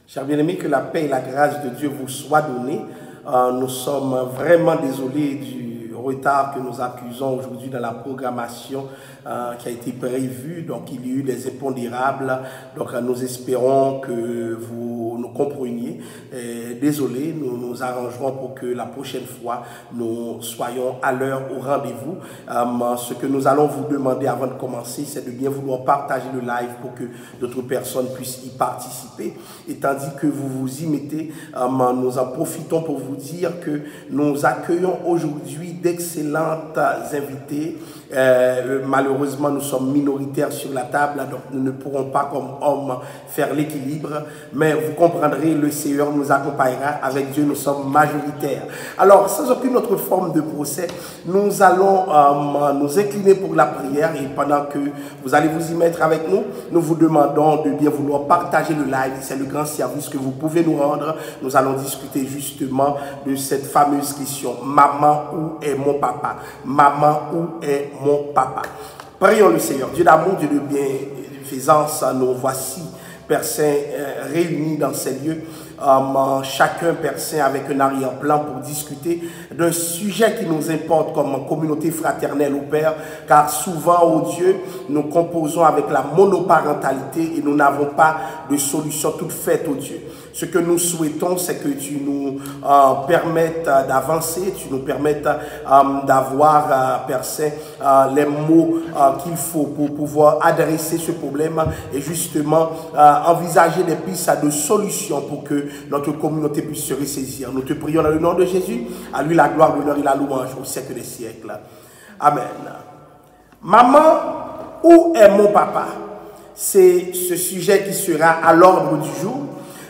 Chers bien-aimés, que la paix et la grâce de Dieu vous soient données. Nous sommes vraiment désolés du retard que nous accusons aujourd'hui dans la programmation qui a été prévue. Donc, il y a eu des impondérables. Donc, nous espérons que vous nous compreniez. Désolé, nous nous arrangerons pour que la prochaine fois, nous soyons à l'heure au rendez-vous. Ce que nous allons vous demander avant de commencer, c'est de bien vouloir partager le live pour que d'autres personnes puissent y participer. Et tandis que vous vous y mettez, nous en profitons pour vous dire que nous accueillons aujourd'hui d'excellentes invités. Malheureusement, nous sommes minoritaires sur la table, donc nous ne pourrons pas comme hommes faire l'équilibre, mais vous comprendrez, le Seigneur nous accompagnera. Avec Dieu, nous sommes majoritaires. Alors, sans aucune autre forme de procès, nous allons nous incliner pour la prière, et pendant que vous allez vous y mettre avec nous, nous vous demandons de bien vouloir partager le live. C'est le grand service que vous pouvez nous rendre. Nous allons discuter justement de cette fameuse question: maman, où est mon papa? Maman, où est mon papa? Prions le Seigneur. Dieu d'amour, Dieu de bienfaisance, nous voici, Père Saint, réunis dans ces lieux. Chacun, Père Saint, avec un arrière-plan pour discuter d'un sujet qui nous importe comme communauté fraternelle au Père, car souvent, oh Dieu, nous composons avec la monoparentalité et nous n'avons pas de solution toute faite, oh Dieu. Ce que nous souhaitons, c'est que tu nous permettes d'avancer, tu nous permettes d'avoir, Père Saint, les mots qu'il faut pour pouvoir adresser ce problème et justement envisager des pistes de solutions pour que notre communauté puisse se ressaisir. Nous te prions dans le nom de Jésus. À lui la gloire, l'honneur et la louange au siècle des siècles. Amen. Maman, où est mon papa? C'est ce sujet qui sera à l'ordre du jour.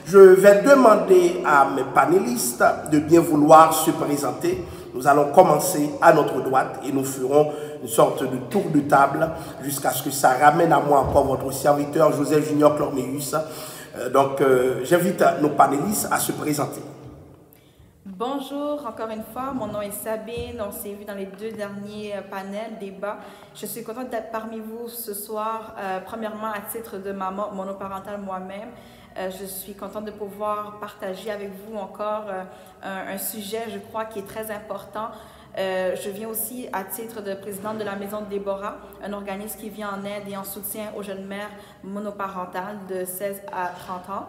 Je vais demander à mes panélistes de bien vouloir se présenter. Nous allons commencer à notre droite et nous ferons une sorte de tour de table jusqu'à ce que ça ramène à moi encore votre serviteur Joseph Junior Clorméus. J'invite nos panélistes à se présenter. Bonjour, encore une fois, mon nom est Sabine, on s'est vu dans les deux derniers panels, débats. Je suis contente d'être parmi vous ce soir, premièrement à titre de maman monoparentale moi-même. Je suis contente de pouvoir partager avec vous encore un sujet, je crois, qui est très important. Je viens aussi à titre de présidente de la Maison de Déborah, un organisme qui vient en aide et en soutien aux jeunes mères monoparentales de 16 à 30 ans.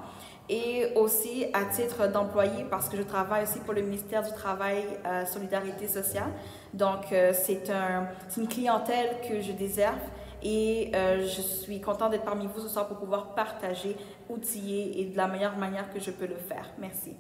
Et aussi à titre d'employée, parce que je travaille aussi pour le ministère du Travail, Solidarité sociale. Donc, c'est une clientèle que je déserve. Et je suis contente d'être parmi vous ce soir pour pouvoir partager, outiller et de la meilleure manière que je peux le faire. Merci.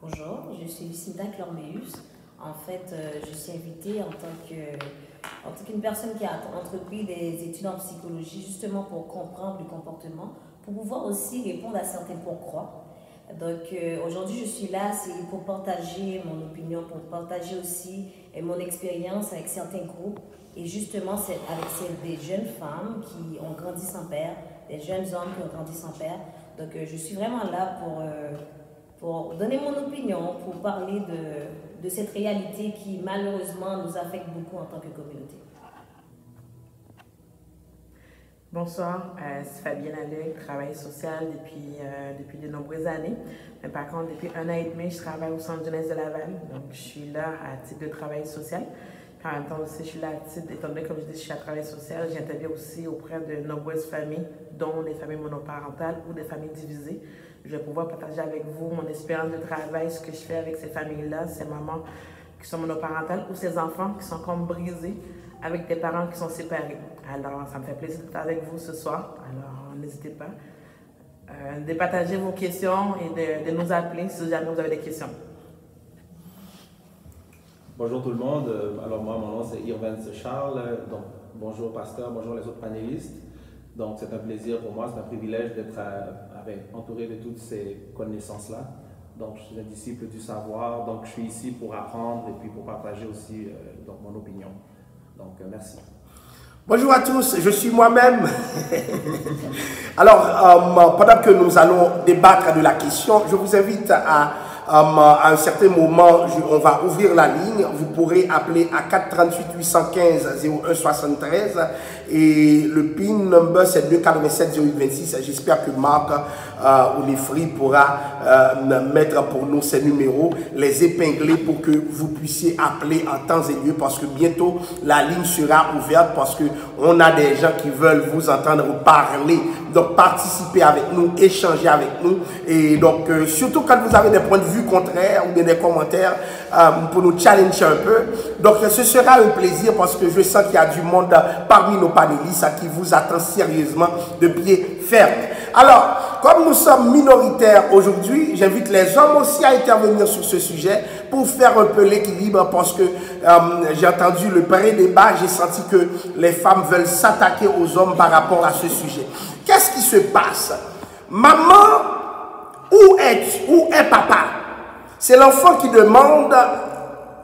Bonjour, je suis Lucinda Clorméus. En fait, je suis invitée en tant qu'une personne qui a entrepris des études en psychologie justement pour comprendre le comportement, pour pouvoir aussi répondre à certains pourquoi. Donc aujourd'hui, je suis là, c'est pour partager mon opinion, pour partager aussi mon expérience avec certains groupes et justement c'est avec des jeunes femmes qui ont grandi sans père, des jeunes hommes qui ont grandi sans père. Donc je suis vraiment là pour donner mon opinion, pour parler de cette réalité qui malheureusement nous affecte beaucoup en tant que communauté. Bonsoir, c'est Fabienne Alec, travail social depuis de nombreuses années. Mais par contre, depuis 1 an et demi, je travaille au Centre jeunesse de Laval. Donc, je suis là à titre de travail social. Puis en même temps aussi, je suis là à titre, étant donné, comme je dis, je suis à travail social, j'interviens aussi auprès de nombreuses familles, dont des familles monoparentales ou des familles divisées. Je vais pouvoir partager avec vous mon expérience de travail, ce que je fais avec ces familles-là, ces mamans qui sont monoparentales ou ces enfants qui sont comme brisés avec des parents qui sont séparés. Alors, ça me fait plaisir d'être avec vous ce soir. Alors, n'hésitez pas de partager vos questions et de nous appeler si jamais vous avez des questions. Bonjour tout le monde. Alors, moi, mon nom c'est Irvance Charles. Donc, bonjour pasteur, bonjour les autres panélistes. Donc, c'est un plaisir pour moi, c'est un privilège d'être entouré de toutes ces connaissances-là. Donc, je suis un disciple du savoir. Donc, je suis ici pour apprendre et puis pour partager aussi donc, mon opinion. Donc, merci. Bonjour à tous, je suis moi-même. Alors, pendant que nous allons débattre de la question, je vous invite à À un certain moment, on va ouvrir la ligne. Vous pourrez appeler à 438 815 0173 et le PIN number c'est 287 0826. J'espère que Marc Olifri pourra mettre pour nous ces numéros, les épingler pour que vous puissiez appeler en temps et lieu parce que bientôt la ligne sera ouverte parce que on a des gens qui veulent vous entendre parler. Donc participez avec nous, échangez avec nous et donc surtout quand vous avez des points de vue contraires ou bien des commentaires pour nous challenger un peu. Donc ce sera un plaisir parce que je sens qu'il y a du monde parmi nos panélistes qui vous attend sérieusement de pied ferme. Alors, comme nous sommes minoritaires aujourd'hui, j'invite les hommes aussi à intervenir sur ce sujet pour faire un peu l'équilibre parce que j'ai entendu le pré-débat, j'ai senti que les femmes veulent s'attaquer aux hommes par rapport à ce sujet. Qu'est-ce qui se passe? Maman, où est papa? C'est l'enfant qui demande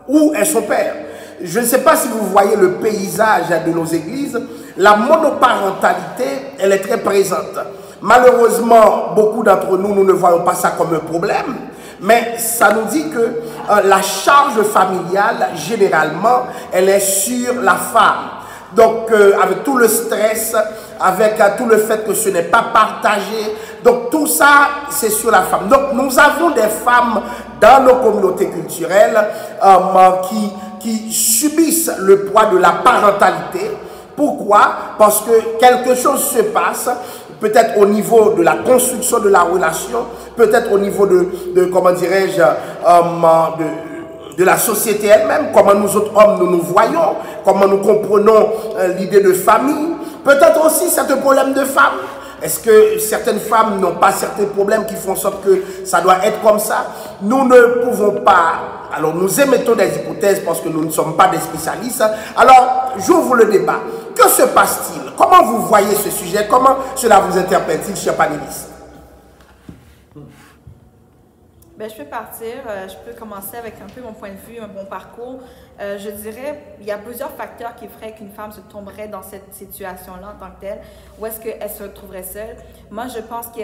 où est son père. Je ne sais pas si vous voyez le paysage de nos églises, la monoparentalité, elle est très présente. Malheureusement, beaucoup d'entre nous, nous ne voyons pas ça comme un problème, mais ça nous dit que la charge familiale, généralement, elle est sur la femme. Donc, avec tout le stress, avec tout le fait que ce n'est pas partagé, donc tout ça, c'est sur la femme. Donc, nous avons des femmes dans nos communautés culturelles qui subissent le poids de la parentalité. Pourquoi? Parce que quelque chose se passe, peut-être au niveau de la construction de la relation, peut-être au niveau de comment dirais-je, de la société elle-même, comment nous autres hommes nous voyons, comment nous comprenons l'idée de famille. Peut-être aussi certains problèmes de femmes. Est-ce que certaines femmes n'ont pas certains problèmes qui font en sorte que ça doit être comme ça? Nous ne pouvons pas. Alors nous émettons des hypothèses parce que nous ne sommes pas des spécialistes. Alors j'ouvre le débat. Que se passe-t-il? Comment vous voyez ce sujet? Comment cela vous interpelle-t-il, chers panélistes? Ben, je peux partir, je peux commencer avec un peu mon point de vue, mon parcours. Je dirais, il y a plusieurs facteurs qui feraient qu'une femme se tomberait dans cette situation-là en tant que telle. Où est-ce qu'elle se retrouverait seule? Moi, je pense que,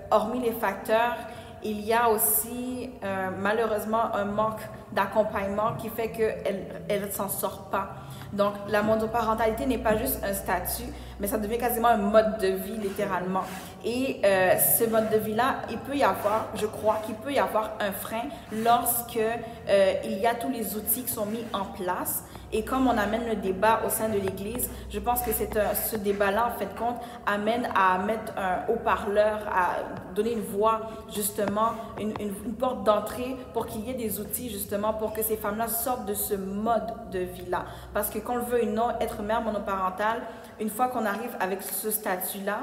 hormis les facteurs, il y a aussi malheureusement un manque d'accompagnement qui fait qu'elle ne s'en sort pas. Donc, la monoparentalité n'est pas juste un statut, mais ça devient quasiment un mode de vie, littéralement. Et ce mode de vie-là, il peut y avoir, je crois qu'il peut y avoir un frein lorsque il y a tous les outils qui sont mis en place. Et comme on amène le débat au sein de l'Église, je pense que ce débat-là, en fait, compte, amène à mettre un haut-parleur, à donner une voix, justement, une porte d'entrée pour qu'il y ait des outils, justement, pour que ces femmes-là sortent de ce mode de vie-là. Parce que qu'on le veuille ou non, être mère monoparentale, une fois qu'on arrive avec ce statut-là,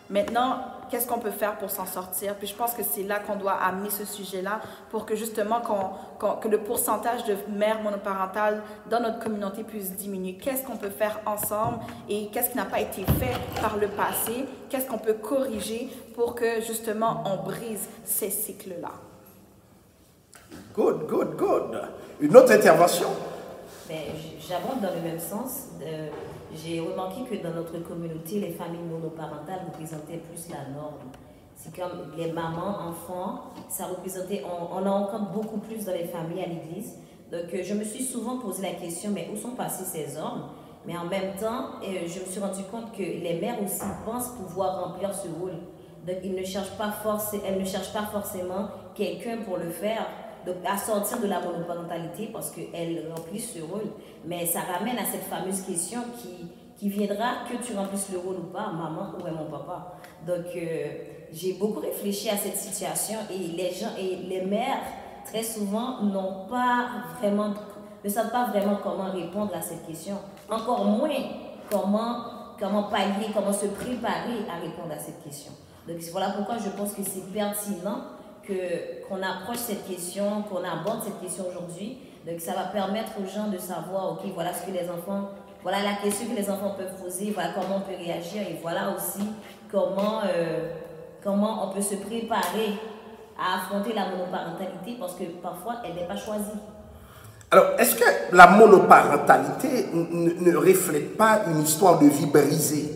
maintenant, qu'est-ce qu'on peut faire pour s'en sortir? Puis je pense que c'est là qu'on doit amener ce sujet-là pour que justement que le pourcentage de mères monoparentales dans notre communauté puisse diminuer. Qu'est-ce qu'on peut faire ensemble et qu'est-ce qui n'a pas été fait par le passé? Qu'est-ce qu'on peut corriger pour que justement on brise ces cycles-là? Good, good, good. Une autre intervention? J'abonde dans le même sens. J'ai remarqué que dans notre communauté, les familles monoparentales représentaient plus la norme. C'est comme les mamans, enfants, ça représentait, on en rencontre beaucoup plus dans les familles à l'église. Donc je me suis souvent posé la question, mais où sont passés ces hommes? Mais en même temps, je me suis rendu compte que les mères aussi pensent pouvoir remplir ce rôle. Donc elles ne cherchent pas forcément quelqu'un pour le faire. Donc, à sortir de la monoparentalité parce qu'elle remplit ce rôle. Mais ça ramène à cette fameuse question qui viendra que tu remplisses le rôle ou pas, maman ou mon papa. Donc, j'ai beaucoup réfléchi à cette situation et les gens et les mères, très souvent, ne savent pas vraiment comment répondre à cette question. Encore moins comment pallier, comment se préparer à répondre à cette question. Donc, voilà pourquoi je pense que c'est pertinent qu'on approche cette question, qu'on aborde cette question aujourd'hui. Donc ça va permettre aux gens de savoir, ok, voilà la question que les enfants peuvent poser, voilà comment on peut réagir et voilà aussi comment on peut se préparer à affronter la monoparentalité parce que parfois elle n'est pas choisie. Alors, est-ce que la monoparentalité ne reflète pas une histoire de vie brisée?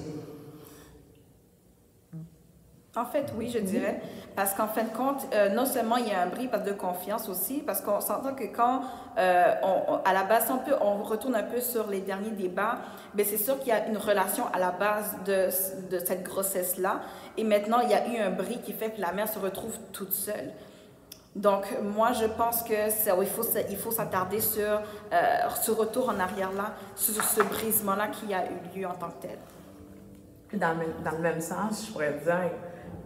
En fait, oui, je dirais. Parce qu'en fin de compte, non seulement il y a un bris de confiance aussi, parce qu'on s'entend que quand, à la base, on retourne un peu sur les derniers débats, bien, c'est sûr qu'il y a une relation à la base de cette grossesse-là. Et maintenant, il y a eu un bris qui fait que la mère se retrouve toute seule. Donc, moi, je pense qu'il faut s'attarder sur ce retour en arrière-là, sur ce brisement-là qui a eu lieu en tant que tel. Puis dans le même sens, je pourrais dire,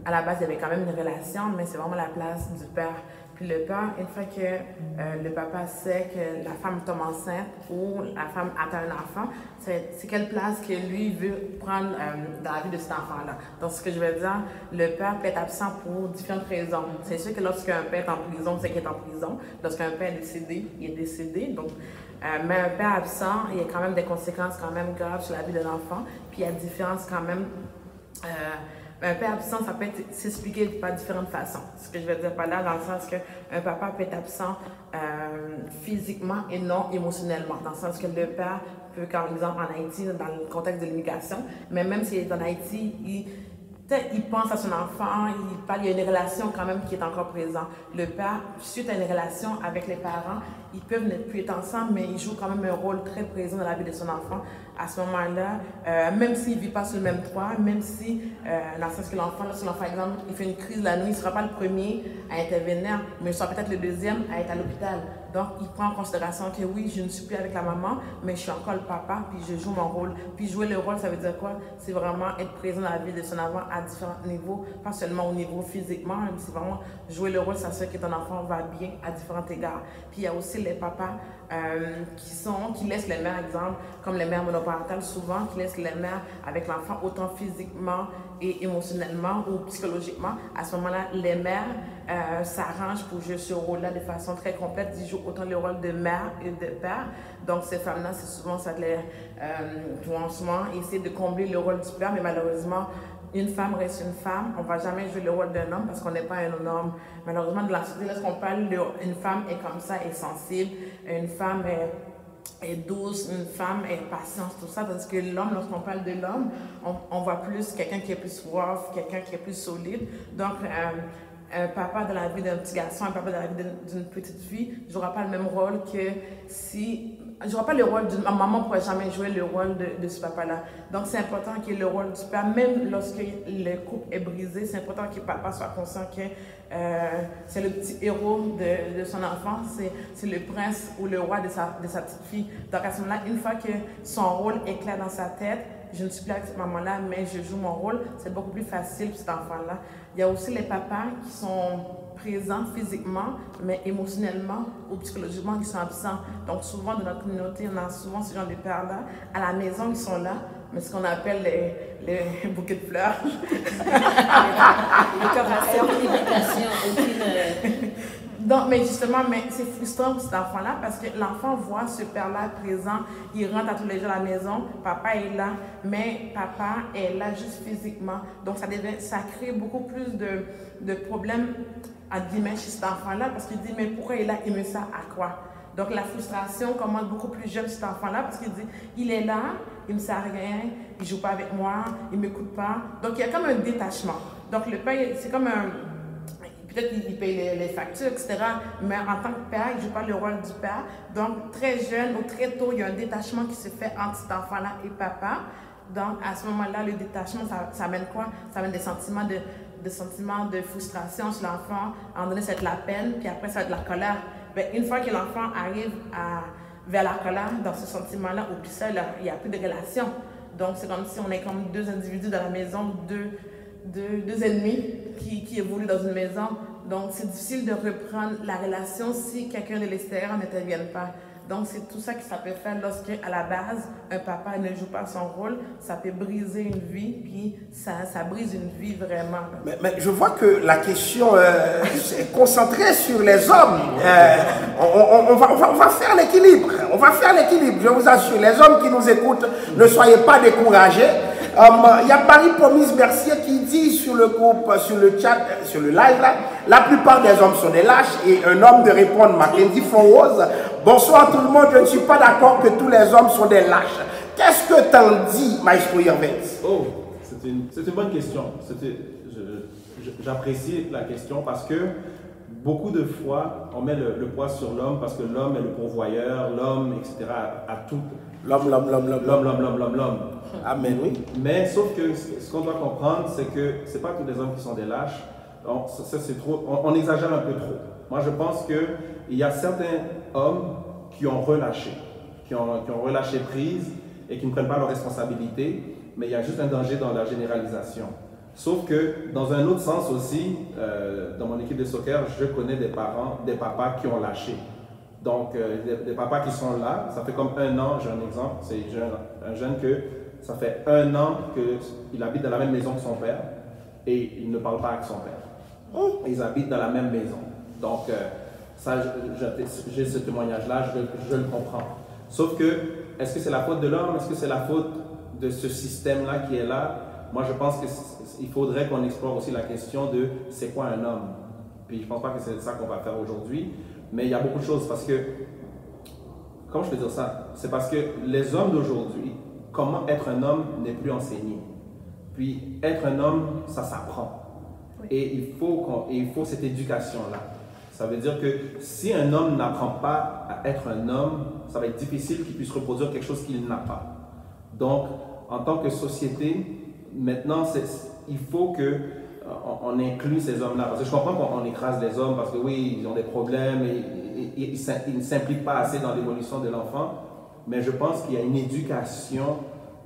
à la base, il y avait quand même une relation, mais c'est vraiment la place du père. Puis le père, une fois que le papa sait que la femme tombe enceinte ou la femme attend un enfant, c'est quelle place que lui veut prendre dans la vie de cet enfant-là. Donc, ce que je veux dire, le père peut être absent pour différentes raisons. C'est sûr que lorsqu'un père est en prison, c'est qu'il est en prison. Lorsqu'un père est décédé, il est décédé. Donc, mais un père absent, il y a quand même des conséquences quand même graves sur la vie de l'enfant. Puis il y a différence quand même. Un père absent, ça peut s'expliquer par différentes façons. Ce que je veux dire par là, dans le sens qu'un papa peut être absent physiquement et non émotionnellement. Dans le sens que le père peut, par exemple, en Haïti, dans le contexte de l'immigration, mais même s'il est en Haïti, il pense à son enfant, il y a une relation quand même qui est encore présente. Le père, suite à une relation avec les parents, ils peuvent ne plus être ensemble, mais ils jouent quand même un rôle très présent dans la vie de son enfant. À ce moment-là, même s'il ne vit pas sur le même toit, même si, dans le sens que l'enfant, lorsque l'enfant, par exemple, il fait une crise la nuit, il ne sera pas le premier à intervenir, mais il sera peut-être le deuxième à être à l'hôpital. Donc, il prend en considération que oui, je ne suis plus avec la maman, mais je suis encore le papa, puis je joue mon rôle. Puis jouer le rôle, ça veut dire quoi? C'est vraiment être présent dans la vie de son enfant à différents niveaux, pas seulement au niveau physiquement, mais c'est vraiment jouer le rôle, s'assurer que ton enfant va bien à différents égards. Puis il y a aussi les papas qui laissent les mères, exemple, comme les mères monoparentales, souvent, qui laissent les mères avec l'enfant autant physiquement et émotionnellement ou psychologiquement. À ce moment-là, les mères s'arrangent pour jouer ce rôle-là de façon très complète. Ils jouent autant le rôle de mère et de père. Donc, ces femmes-là, c'est souvent ça vont souvent essayer de combler le rôle du père, mais malheureusement, une femme reste une femme. On ne va jamais jouer le rôle d'un homme parce qu'on n'est pas un homme. Malheureusement, de la société, lorsqu'on parle d'une femme est comme ça, est sensible, une femme est douce, une femme est patiente, tout ça. Parce que l'homme, lorsqu'on parle de l'homme, on voit plus quelqu'un qui est plus rough, quelqu'un qui est plus solide. Donc, un papa dans la vie d'un petit garçon, un papa dans la vie d'une petite fille, je n'aurai pas le même rôle que si... Je n'aurai pas le rôle d'une maman, ne pourrait jamais jouer le rôle de ce papa-là. Donc, c'est important qu'il y ait le rôle du père. Même lorsque le couple est brisé, c'est important que le papa soit conscient que c'est le petit héros de son enfant, c'est le prince ou le roi de sa petite fille. Donc, à ce moment-là, une fois que son rôle est clair dans sa tête, je ne suis plus avec cette maman-là, mais je joue mon rôle, c'est beaucoup plus facile pour cet enfant-là. Il y a aussi les papas qui sont présents physiquement, mais émotionnellement ou psychologiquement, qui sont absents. Donc, souvent, dans notre communauté, on a souvent ce genre de pères-là. À la maison, ils sont là, mais ce qu'on appelle les bouquets de fleurs. Donc, mais justement, c'est frustrant pour cet enfant-là parce que l'enfant voit ce père-là présent, il rentre à tous les jours à la maison, papa est là, mais papa est là juste physiquement. Donc, ça crée beaucoup plus de problèmes, entre guillemets, chez cet enfant-là parce qu'il dit, mais pourquoi il est là, il me sert à quoi? Donc, la frustration commence beaucoup plus jeune chez cet enfant-là parce qu'il dit, il est là, il ne me sert à rien, il ne joue pas avec moi, il ne m'écoute pas. Donc, il y a comme un détachement. Donc, le père, c'est comme un... Peut-être qu'il paye les factures, etc. Mais en tant que père, il ne joue pas le rôle du père. Donc, très jeune ou très tôt, il y a un détachement qui se fait entre cet enfant-là et papa. Donc, à ce moment-là, le détachement, ça amène quoi? Ça amène des sentiments de frustration sur l'enfant. À un moment donné, ça va être la peine, puis après, ça va être la colère. Bien, une fois que l'enfant arrive vers la colère, dans ce sentiment-là, oublie ça, il n'y a plus de relation. Donc, c'est comme si on est comme deux individus dans la maison, deux ennemis qui évoluent dans une maison. Donc, c'est difficile de reprendre la relation si quelqu'un de l'extérieur n'intervient pas. Donc, c'est tout ça que ça peut faire lorsque, à la base, un papa ne joue pas son rôle. Ça peut briser une vie, puis ça brise une vie vraiment. Mais je vois que la question est concentrée sur les hommes. On va faire l'équilibre. On va faire l'équilibre, je vous assure. Les hommes qui nous écoutent, ne soyez pas découragés. Il y a Marie Promise Mercier qui dit sur le groupe, sur le chat, sur le live là, la plupart des hommes sont des lâches, et un homme de répondre, Mackenzie Fonrose, bonsoir tout le monde, je ne suis pas d'accord que tous les hommes sont des lâches. Qu'est-ce que t'en dis, Maestro Irvens? Oh, c'est une bonne question. j'apprécie la question parce que beaucoup de fois, on met le poids sur l'homme parce que l'homme est le pourvoyeur, l'homme, etc. à tout. L'homme. Amen, oui. Mais sauf que ce qu'on doit comprendre, c'est que ce n'est pas tous les hommes qui sont des lâches. Ça, c'est trop, on exagère un peu trop. Moi, je pense qu'il y a certains hommes qui ont relâché, qui ont relâché prise et qui ne prennent pas leurs responsabilités, mais il y a juste un danger dans la généralisation. Sauf que, dans un autre sens aussi, dans mon équipe de soccer, je connais des parents, des papas qui ont lâché. Donc, des papas qui sont là, ça fait comme 1 an, j'ai un exemple, c'est un jeune que ça fait 1 an qu'il habite dans la même maison que son père et il ne parle pas avec son père. Ils habitent dans la même maison. Donc, ça, j'ai ce témoignage-là, je le comprends. Sauf que, est-ce que c'est la faute de l'homme? Est-ce que c'est la faute de ce système-là qui est là? Moi, je pense qu'il faudrait qu'on explore aussi la question de c'est quoi un homme? Puis, je ne pense pas que c'est ça qu'on va faire aujourd'hui, mais il y a beaucoup de choses parce que, comment je peux dire ça? C'est parce que les hommes d'aujourd'hui, comment être un homme n'est plus enseigné. Puis, être un homme, ça s'apprend. Oui. Et il faut cette éducation-là. Ça veut dire que si un homme n'apprend pas à être un homme, ça va être difficile qu'il puisse reproduire quelque chose qu'il n'a pas. Donc, en tant que société, maintenant, il faut qu'on inclue ces hommes-là. Parce que je comprends qu'on écrase les hommes parce que oui, ils ont des problèmes et ils ne s'impliquent pas assez dans l'évolution de l'enfant. Mais je pense qu'il y a une éducation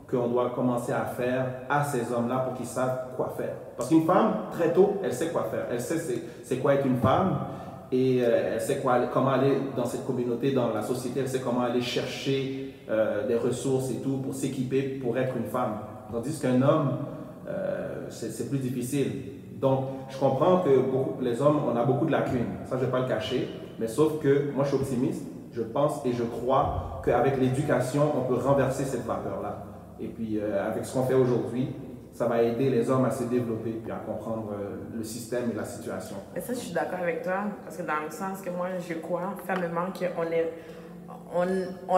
qu'on doit commencer à faire à ces hommes-là pour qu'ils savent quoi faire. Parce qu'une femme, très tôt, elle sait quoi faire. Elle sait c'est quoi être une femme et elle sait comment aller dans cette communauté, dans la société. Elle sait comment aller chercher des ressources et tout pour s'équiper pour être une femme. Tandis qu'un homme, c'est plus difficile. Donc, je comprends que les hommes, on a beaucoup de lacunes. Ça, je ne vais pas le cacher. Mais sauf que moi, je suis optimiste. Je pense et je crois qu'avec l'éducation, on peut renverser cette vapeur-là. Et puis, avec ce qu'on fait aujourd'hui, ça va aider les hommes à se développer puis à comprendre le système et la situation. Et ça, je suis d'accord avec toi, parce que dans le sens que moi, je crois fermement qu'on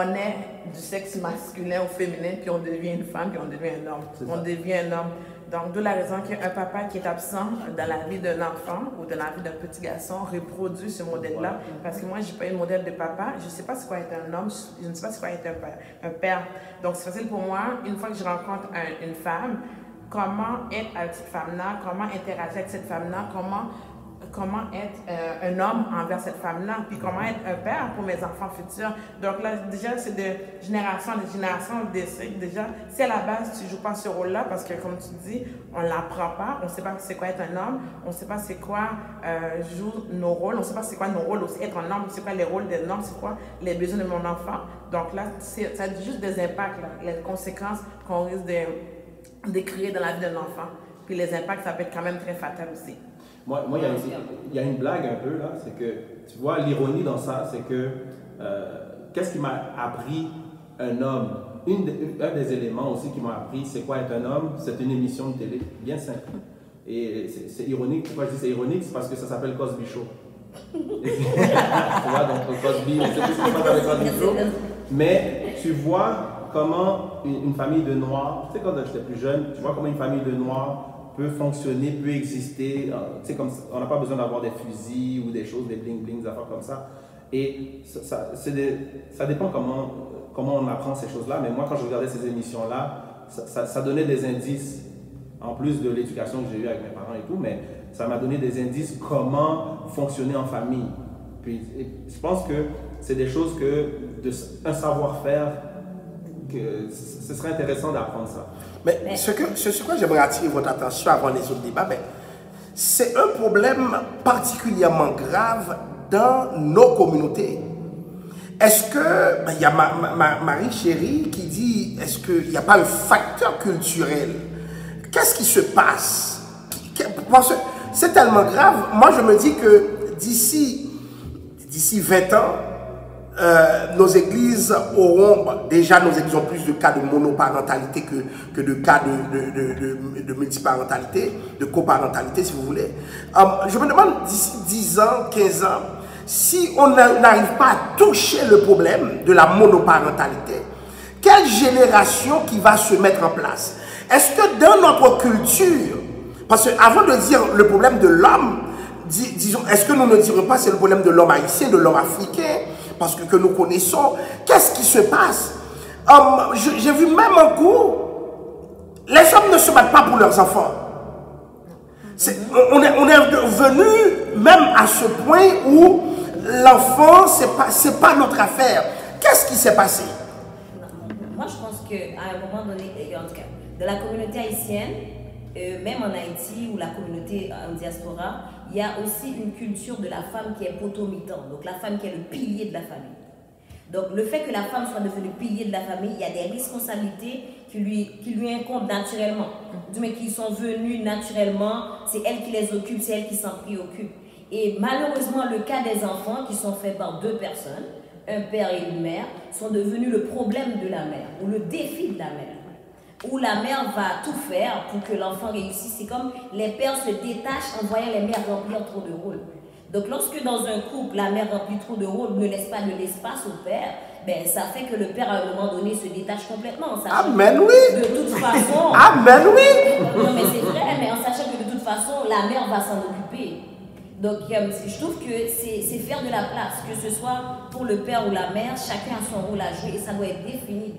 est du sexe masculin au féminin, puis on devient une femme, puis on devient un homme. On devient un homme. Donc, d'où la raison qu'un papa qui est absent dans la vie d'un enfant ou dans la vie d'un petit garçon reproduit ce modèle-là. Parce que moi, je n'ai pas eu le modèle de papa. Je ne sais pas c'est quoi être un homme. Je ne sais pas c'est quoi être un père. Donc, c'est facile pour moi, une fois que je rencontre une femme, comment être avec cette femme-là, comment interagir avec cette femme-là, comment être un homme envers cette femme-là, puis comment être un père pour mes enfants futurs. Donc là, déjà, c'est de génération en génération, déjà, si à la base, tu ne joues pas ce rôle-là, parce que comme tu dis, on ne l'apprend pas, on ne sait pas c'est quoi être un homme, on ne sait pas c'est quoi jouer nos rôles, on ne sait pas c'est quoi nos rôles aussi, être un homme, c'est quoi les rôles des hommes, c'est quoi les besoins de mon enfant. Donc là, ça a juste des impacts, là, les conséquences qu'on risque de créer dans la vie d'un enfant. Puis les impacts, ça peut être quand même très fatal aussi. Moi, il y a une blague un peu là, c'est que, tu vois, l'ironie dans ça, c'est que, qu'est-ce qui m'a appris un homme? Un des éléments aussi qui m'a appris, c'est quoi être un homme? C'est une émission de télé, bien simple. Et c'est ironique, pourquoi je dis c'est ironique? C'est parce que ça s'appelle Cosby Show. Tu vois, donc Cosby, c'est tout ce qui se passe avec Cosby Show. Mais tu vois comment une famille de Noirs, tu sais, quand j'étais plus jeune, tu vois comment une famille de Noirs peut fonctionner, peut exister. Tu sais, comme on n'a pas besoin d'avoir des fusils ou des choses, des bling-bling, des affaires comme ça. Et ça dépend comment on apprend ces choses-là. Mais moi, quand je regardais ces émissions-là, ça donnait des indices, en plus de l'éducation que j'ai eue avec mes parents et tout, mais ça m'a donné des indices comment fonctionner en famille. Puis, je pense que c'est des choses un savoir-faire, que ce serait intéressant d'apprendre ça. Mais ce sur quoi j'aimerais attirer votre attention avant les autres débats, c'est un problème particulièrement grave dans nos communautés. Est-ce que, il y a Marie Chérie qui dit, est-ce qu'il n'y a pas un facteur culturel? Qu'est-ce qui se passe? Parce que c'est tellement grave. Moi, je me dis que d'ici 20 ans, nos églises ont plus de cas de monoparentalité que de cas de multiparentalité, de coparentalité si vous voulez. Je me demande d'ici 10 ans, 15 ans, si on n'arrive pas à toucher le problème de la monoparentalité, quelle génération qui va se mettre en place? Est-ce que dans notre culture, Parce qu'avant de dire le problème de l'homme, disons, est-ce que nous ne dirons pas c'est le problème de l'homme haïtien, de l'homme africain, parce que nous connaissons, qu'est-ce qui se passe? J'ai vu même un coup, les hommes ne se battent pas pour leurs enfants. On est venu même à ce point où l'enfant, c'est pas notre affaire. Qu'est-ce qui s'est passé? Moi, je pense qu'à un moment donné, en tout cas, de la communauté haïtienne, même en Haïti ou la communauté en diaspora, il y a aussi une culture de la femme qui est potomitan, donc la femme qui est le pilier de la famille. Donc le fait que la femme soit devenue pilier de la famille, il y a des responsabilités qui lui incombent naturellement, mais qui sont venues naturellement, c'est elle qui les occupe, c'est elle qui s'en préoccupe. Et malheureusement, le cas des enfants qui sont faits par deux personnes, un père et une mère, sont devenus le problème de la mère, ou le défi de la mère. Où la mère va tout faire pour que l'enfant réussisse. C'est comme les pères se détachent en voyant les mères remplir trop de rôles. Donc lorsque dans un couple, la mère remplit trop de rôles, ne laisse pas de l'espace au père, ben, ça fait que le père, à un moment donné, se détache complètement. Amen, oui. De toute façon... Amen, oui. Non, mais c'est vrai, mais en sachant que de toute façon, la mère va s'en occuper. Donc je trouve que c'est faire de la place, que ce soit pour le père ou la mère, chacun a son rôle à jouer et ça doit être défini.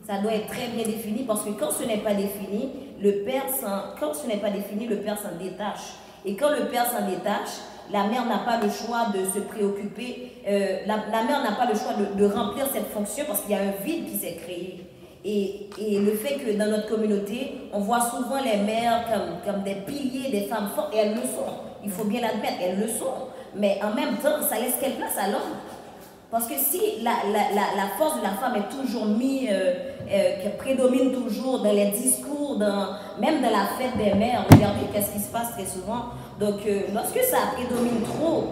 Ça doit être très bien défini parce que quand ce n'est pas défini, le père s'en détache. Et quand le père s'en détache, la mère n'a pas le choix de se préoccuper, la mère n'a pas le choix de remplir cette fonction parce qu'il y a un vide qui s'est créé. Et le fait que dans notre communauté, on voit souvent les mères comme des piliers, des femmes fortes, et elles le sont. Il faut bien l'admettre, elles le sont. Mais en même temps, ça laisse quelle place à l'homme? Parce que si la force de la femme est toujours mise, qui prédomine toujours dans les discours, même dans la fête des mères, regardez qu'est-ce qui se passe très souvent. Donc, lorsque ça prédomine trop,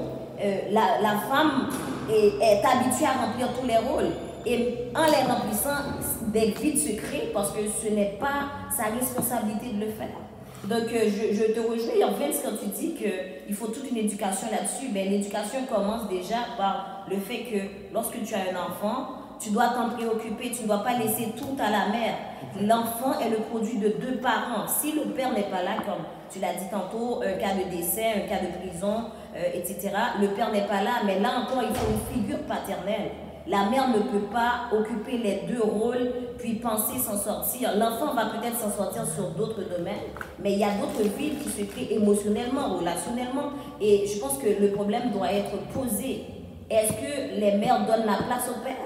la femme est habituée à remplir tous les rôles. Et en les remplissant, des vides se créent parce que ce n'est pas sa responsabilité de le faire. Donc, je te rejoins, Vince, quand tu dis qu'il faut toute une éducation là-dessus. Ben, l'éducation commence déjà par le fait que lorsque tu as un enfant, tu dois t'en préoccuper, tu ne dois pas laisser tout à la mère. L'enfant est le produit de deux parents. Si le père n'est pas là, comme tu l'as dit tantôt, un cas de décès, un cas de prison, etc., le père n'est pas là, mais là encore, il faut une figure paternelle. La mère ne peut pas occuper les deux rôles, puis penser s'en sortir. L'enfant va peut-être s'en sortir sur d'autres domaines, mais il y a d'autres vides qui se créent émotionnellement, relationnellement. Et je pense que le problème doit être posé. Est-ce que les mères donnent la place au père?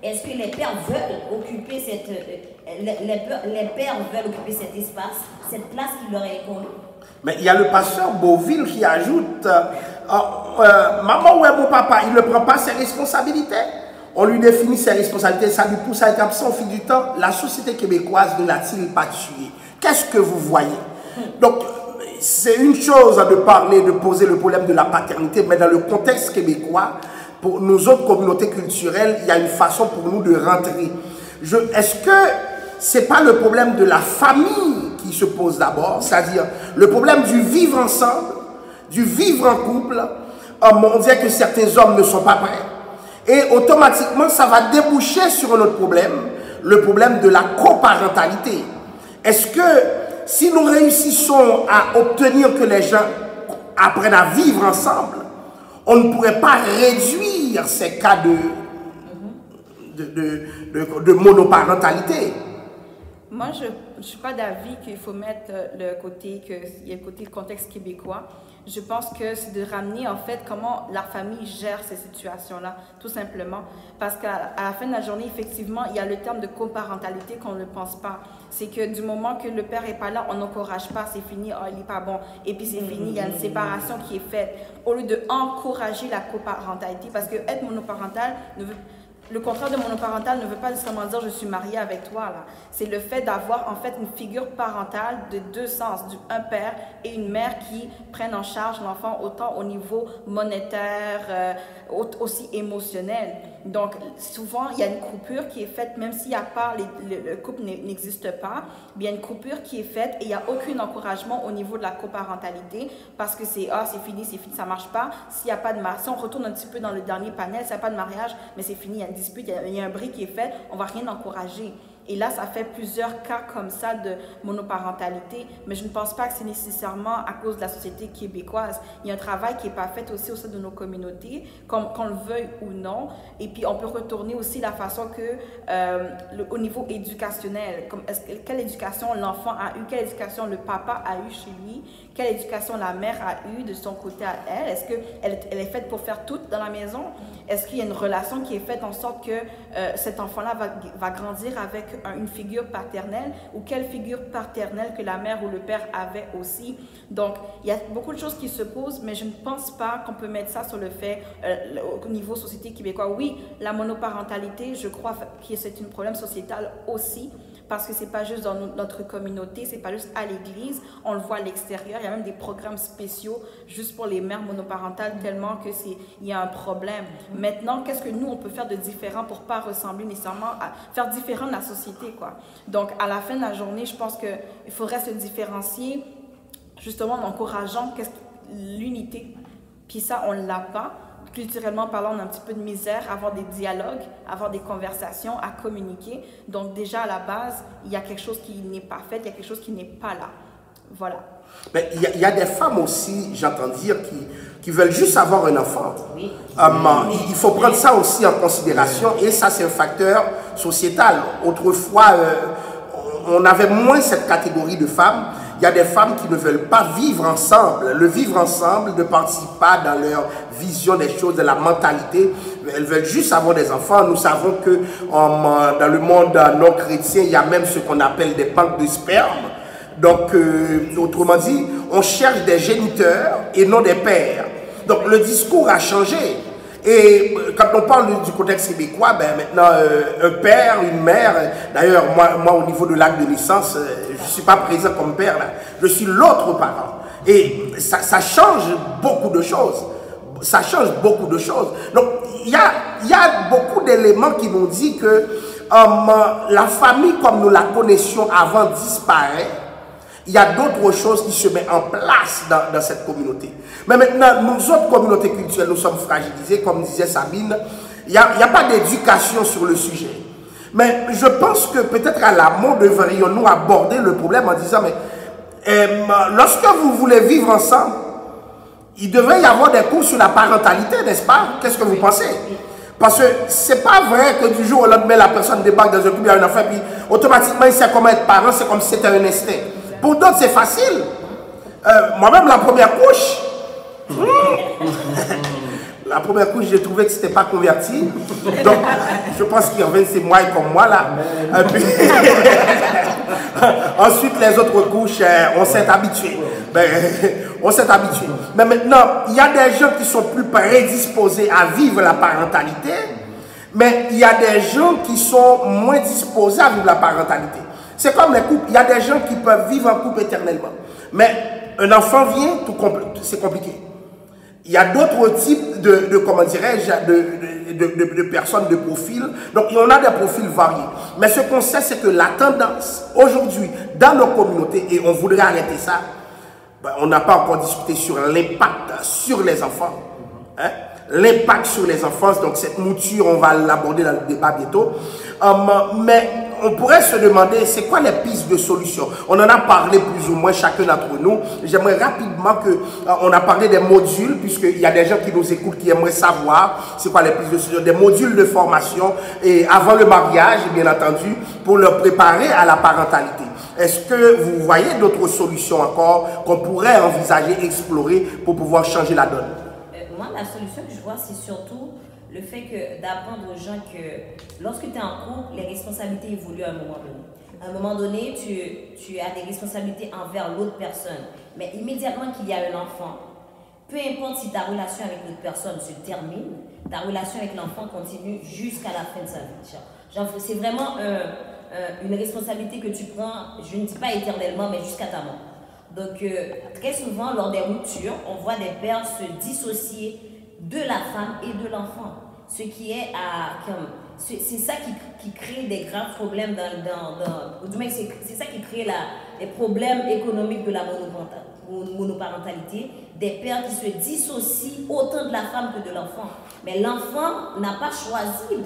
Est-ce que les pères veulent occuper les pères veulent occuper cet espace, cette place qui leur est incombée? Mais il y a le pasteur Beauville qui ajoute maman, où est mon papa? Il ne prend pas ses responsabilités. On lui définit ses responsabilités, ça lui pousse à être absent au fil du temps. La société québécoise ne l'a-t-il pas tué? Qu'est-ce que vous voyez? Donc, c'est une chose de parler, de poser le problème de la paternité, mais dans le contexte québécois, pour nos autres communautés culturelles, il y a une façon pour nous de rentrer. Est-ce que ce n'est pas le problème de la famille qui se pose d'abord, c'est-à-dire le problème du vivre ensemble, du vivre en couple? On dirait que certains hommes ne sont pas prêts. Et automatiquement, ça va déboucher sur un autre problème, le problème de la coparentalité. Est-ce que si nous réussissons à obtenir que les gens apprennent à vivre ensemble, on ne pourrait pas réduire ces cas de monoparentalité? Moi, je ne suis pas d'avis qu'il faut mettre le côté contexte québécois. Je pense que c'est de ramener en fait comment la famille gère ces situations-là, tout simplement. Parce qu'à la fin de la journée, effectivement, il y a le terme de coparentalité qu'on ne pense pas. C'est que du moment que le père n'est pas là, on n'encourage pas, c'est fini, oh, il n'est pas bon, et puis c'est fini, il y a une séparation qui est faite. Au lieu d'encourager la coparentalité, parce que être monoparental ne veut Le contraire de monoparental ne veut pas nécessairement dire je suis mariée avec toi. C'est le fait d'avoir en fait une figure parentale de deux sens, un père et une mère qui prennent en charge l'enfant autant au niveau monétaire, aussi émotionnel. Donc souvent il y a une coupure qui est faite, même s'il n'y a pas, le couple n'existe pas, il y a une coupure qui est faite et il n'y a aucun encouragement au niveau de la coparentalité parce que c'est fini, ça ne marche pas. S'il n'y a pas de mariage, si on retourne un petit peu dans le dernier panel, s'il n'y a pas de mariage, mais c'est fini, il y a une dispute, il y a un bris qui est fait, on ne va rien encourager. Et là, ça fait plusieurs cas comme ça de monoparentalité, mais je ne pense pas que c'est nécessairement à cause de la société québécoise. Il y a un travail qui n'est pas fait aussi au sein de nos communautés, qu'on le veuille ou non. Et puis, on peut retourner aussi la façon que, au niveau éducationnel, quelle éducation l'enfant a eu, quelle éducation le papa a eu chez lui, quelle éducation la mère a eu de son côté à elle. Est-ce qu'elle est faite pour faire tout dans la maison? Est-ce qu'il y a une relation qui est faite en sorte que cet enfant-là va grandir avec une figure paternelle, ou quelle figure paternelle que la mère ou le père avait aussi? Donc, il y a beaucoup de choses qui se posent, mais je ne pense pas qu'on peut mettre ça sur le fait au niveau société québécoise. Oui, la monoparentalité, je crois que c'est un problème sociétal aussi, parce que c'est pas juste dans notre communauté, c'est pas juste à l'église, on le voit à l'extérieur. Il y a même des programmes spéciaux juste pour les mères monoparentales, tellement que il y a un problème. Maintenant, qu'est-ce que nous on peut faire de différent pour pas ressembler nécessairement à faire différent de la société, quoi. Donc à la fin de la journée, je pense que il faudrait se différencier justement en encourageant l'unité. Puis ça, on l'a pas. Culturellement parlant, on a un petit peu de misère à avoir des dialogues, à avoir des conversations, à communiquer. Donc déjà, à la base, il y a quelque chose qui n'est pas fait, il y a quelque chose qui n'est pas là. Voilà. Mais il y a des femmes aussi, j'entends dire, qui veulent juste avoir un enfant. Oui. Il faut prendre ça aussi en considération, et ça, c'est un facteur sociétal. Autrefois, on avait moins cette catégorie de femmes. Il y a des femmes qui ne veulent pas vivre ensemble. Le vivre ensemble ne participe pas dans leur vision des choses, de la mentalité. Elles veulent juste avoir des enfants. Nous savons que dans le monde non chrétien, il y a même ce qu'on appelle des banques de sperme. Donc, autrement dit, on cherche des géniteurs et non des pères. Donc, le discours a changé. Et quand on parle du contexte québécois, ben maintenant, un père, une mère, d'ailleurs, moi, au niveau de l'acte de naissance, je ne suis pas présent comme père, là, je suis l'autre parent. Et ça change beaucoup de choses. Ça change beaucoup de choses. Donc, il y a beaucoup d'éléments qui nous disent que la famille, comme nous la connaissions avant, disparaît. Il y a d'autres choses qui se mettent en place dans cette communauté. Mais maintenant, nous autres communautés culturelles, nous sommes fragilisés, comme disait Sabine. Il n'y a pas d'éducation sur le sujet. Mais je pense que peut-être à l'amont, devrions-nous aborder le problème en disant, mais lorsque vous voulez vivre ensemble, il devrait y avoir des cours sur la parentalité, n'est-ce pas? Qu'est-ce que vous pensez? Parce que c'est pas vrai que du jour au lendemain, la personne débarque dans un couple, il y a un enfant, puis automatiquement, il sait comment être parent, c'est comme si c'était un instinct. Pour d'autres, c'est facile. Moi-même, la première couche, j'ai trouvé que c'était pas converti. Donc, je pense qu'il revient, c'est moi comme moi, là. Puis, ensuite, les autres couches, on s'est habitué. On s'est habitué. Mais maintenant, il y a des gens qui sont plus prédisposés à vivre la parentalité, mais il y a des gens qui sont moins disposés à vivre la parentalité. C'est comme les couples. Il y a des gens qui peuvent vivre en couple éternellement. Mais un enfant vient, c'est compliqué. Il y a d'autres types comment dirais-je, de personnes, de profils. Donc, il y en a des profils variés. Mais ce qu'on sait, c'est que la tendance, aujourd'hui, dans nos communautés, et on voudrait arrêter ça, on n'a pas encore discuté sur l'impact sur les enfants. Hein? L'impact sur les enfants, donc cette mouture, on va l'aborder dans le débat bientôt. Mais on pourrait se demander, c'est quoi les pistes de solution? On en a parlé plus ou moins chacun d'entre nous. J'aimerais rapidement on a parlé des modules, puisqu'il y a des gens qui nous écoutent qui aimeraient savoir c'est quoi les pistes de solution. Des modules de formation et avant le mariage, bien entendu, pour leur préparer à la parentalité. Est-ce que vous voyez d'autres solutions encore qu'on pourrait envisager, explorer pour pouvoir changer la donne? Moi, la solution que je vois, c'est surtout le fait d'apprendre aux gens que lorsque tu es en couple, les responsabilités évoluent à un moment donné. À un moment donné, tu as des responsabilités envers l'autre personne. Mais immédiatement qu'il y a un enfant, peu importe si ta relation avec l'autre personne se termine, ta relation avec l'enfant continue jusqu'à la fin de sa vie. C'est vraiment une responsabilité que tu prends, je ne dis pas éternellement, mais jusqu'à ta mort. Donc, très souvent, lors des ruptures, on voit des pères se dissocier de la femme et de l'enfant. Ce qui est c'est ça qui crée des graves problèmes c'est ça qui crée les problèmes économiques de la monoparentalité, des pères qui se dissocient autant de la femme que de l'enfant. Mais l'enfant n'a pas choisi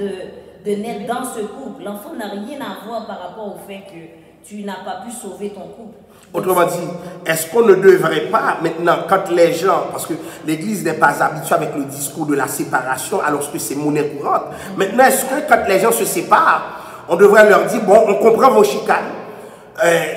de naître dans ce couple. L'enfant n'a rien à voir par rapport au fait que tu n'as pas pu sauver ton couple. Autrement dit, est-ce qu'on ne devrait pas maintenant, quand les gens, parce que l'Église n'est pas habituée avec le discours de la séparation alors que c'est monnaie courante, maintenant est-ce que quand les gens se séparent, on devrait leur dire, bon, on comprend vos chicanes,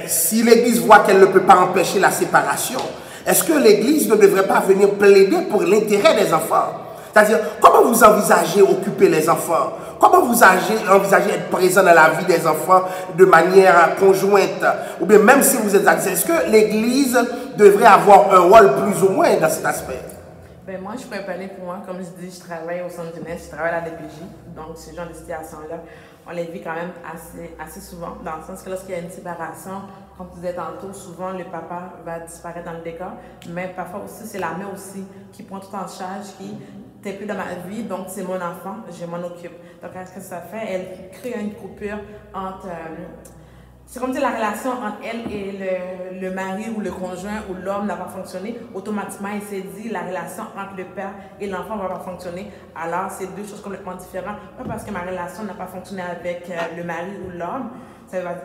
si l'Église voit qu'elle ne peut pas empêcher la séparation, est-ce que l'Église ne devrait pas venir plaider pour l'intérêt des enfants? C'est-à-dire, comment vous envisagez occuper les enfants? Comment vous envisagez être présent dans la vie des enfants de manière conjointe? Ou bien même si vous êtes accès, est-ce que l'Église devrait avoir un rôle plus ou moins dans cet aspect? Ben moi, je pourrais parler pour moi. Comme je dis, je travaille au centre jeunesse, je travaille à la DPJ. Donc, ce genre de situation-là, on les vit quand même assez souvent. Dans le sens que lorsqu'il y a une séparation, comme tu disais tantôt, souvent le papa va disparaître dans le décor. Mais parfois aussi, c'est la mère aussi qui prend tout en charge, qui t'es plus dans ma vie, donc c'est mon enfant, je m'en occupe. Donc, qu'est-ce que ça fait? Elle crée une coupure entre... c'est comme si la relation entre elle et le mari ou le conjoint ou l'homme n'a pas fonctionné. Automatiquement, il s'est dit la relation entre le père et l'enfant ne va pas fonctionner. Alors, c'est deux choses complètement différentes. Pas parce que ma relation n'a pas fonctionné avec le mari ou l'homme, cela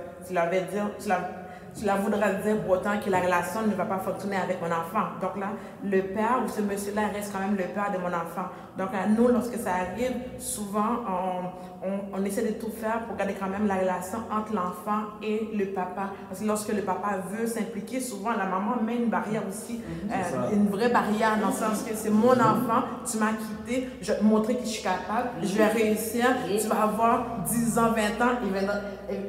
voudra dire pour autant que la relation ne va pas fonctionner avec mon enfant. Donc là, le père ou ce monsieur-là reste quand même le père de mon enfant. Donc là, nous, lorsque ça arrive, souvent, on essaie de tout faire pour garder quand même la relation entre l'enfant et le papa. Parce que lorsque le papa veut s'impliquer, souvent la maman met une barrière aussi, une vraie barrière dans le sens que c'est mon enfant, tu m'as quitté, je vais te montrer que je suis capable, je vais réussir, tu vas avoir 10 ans, 20 ans,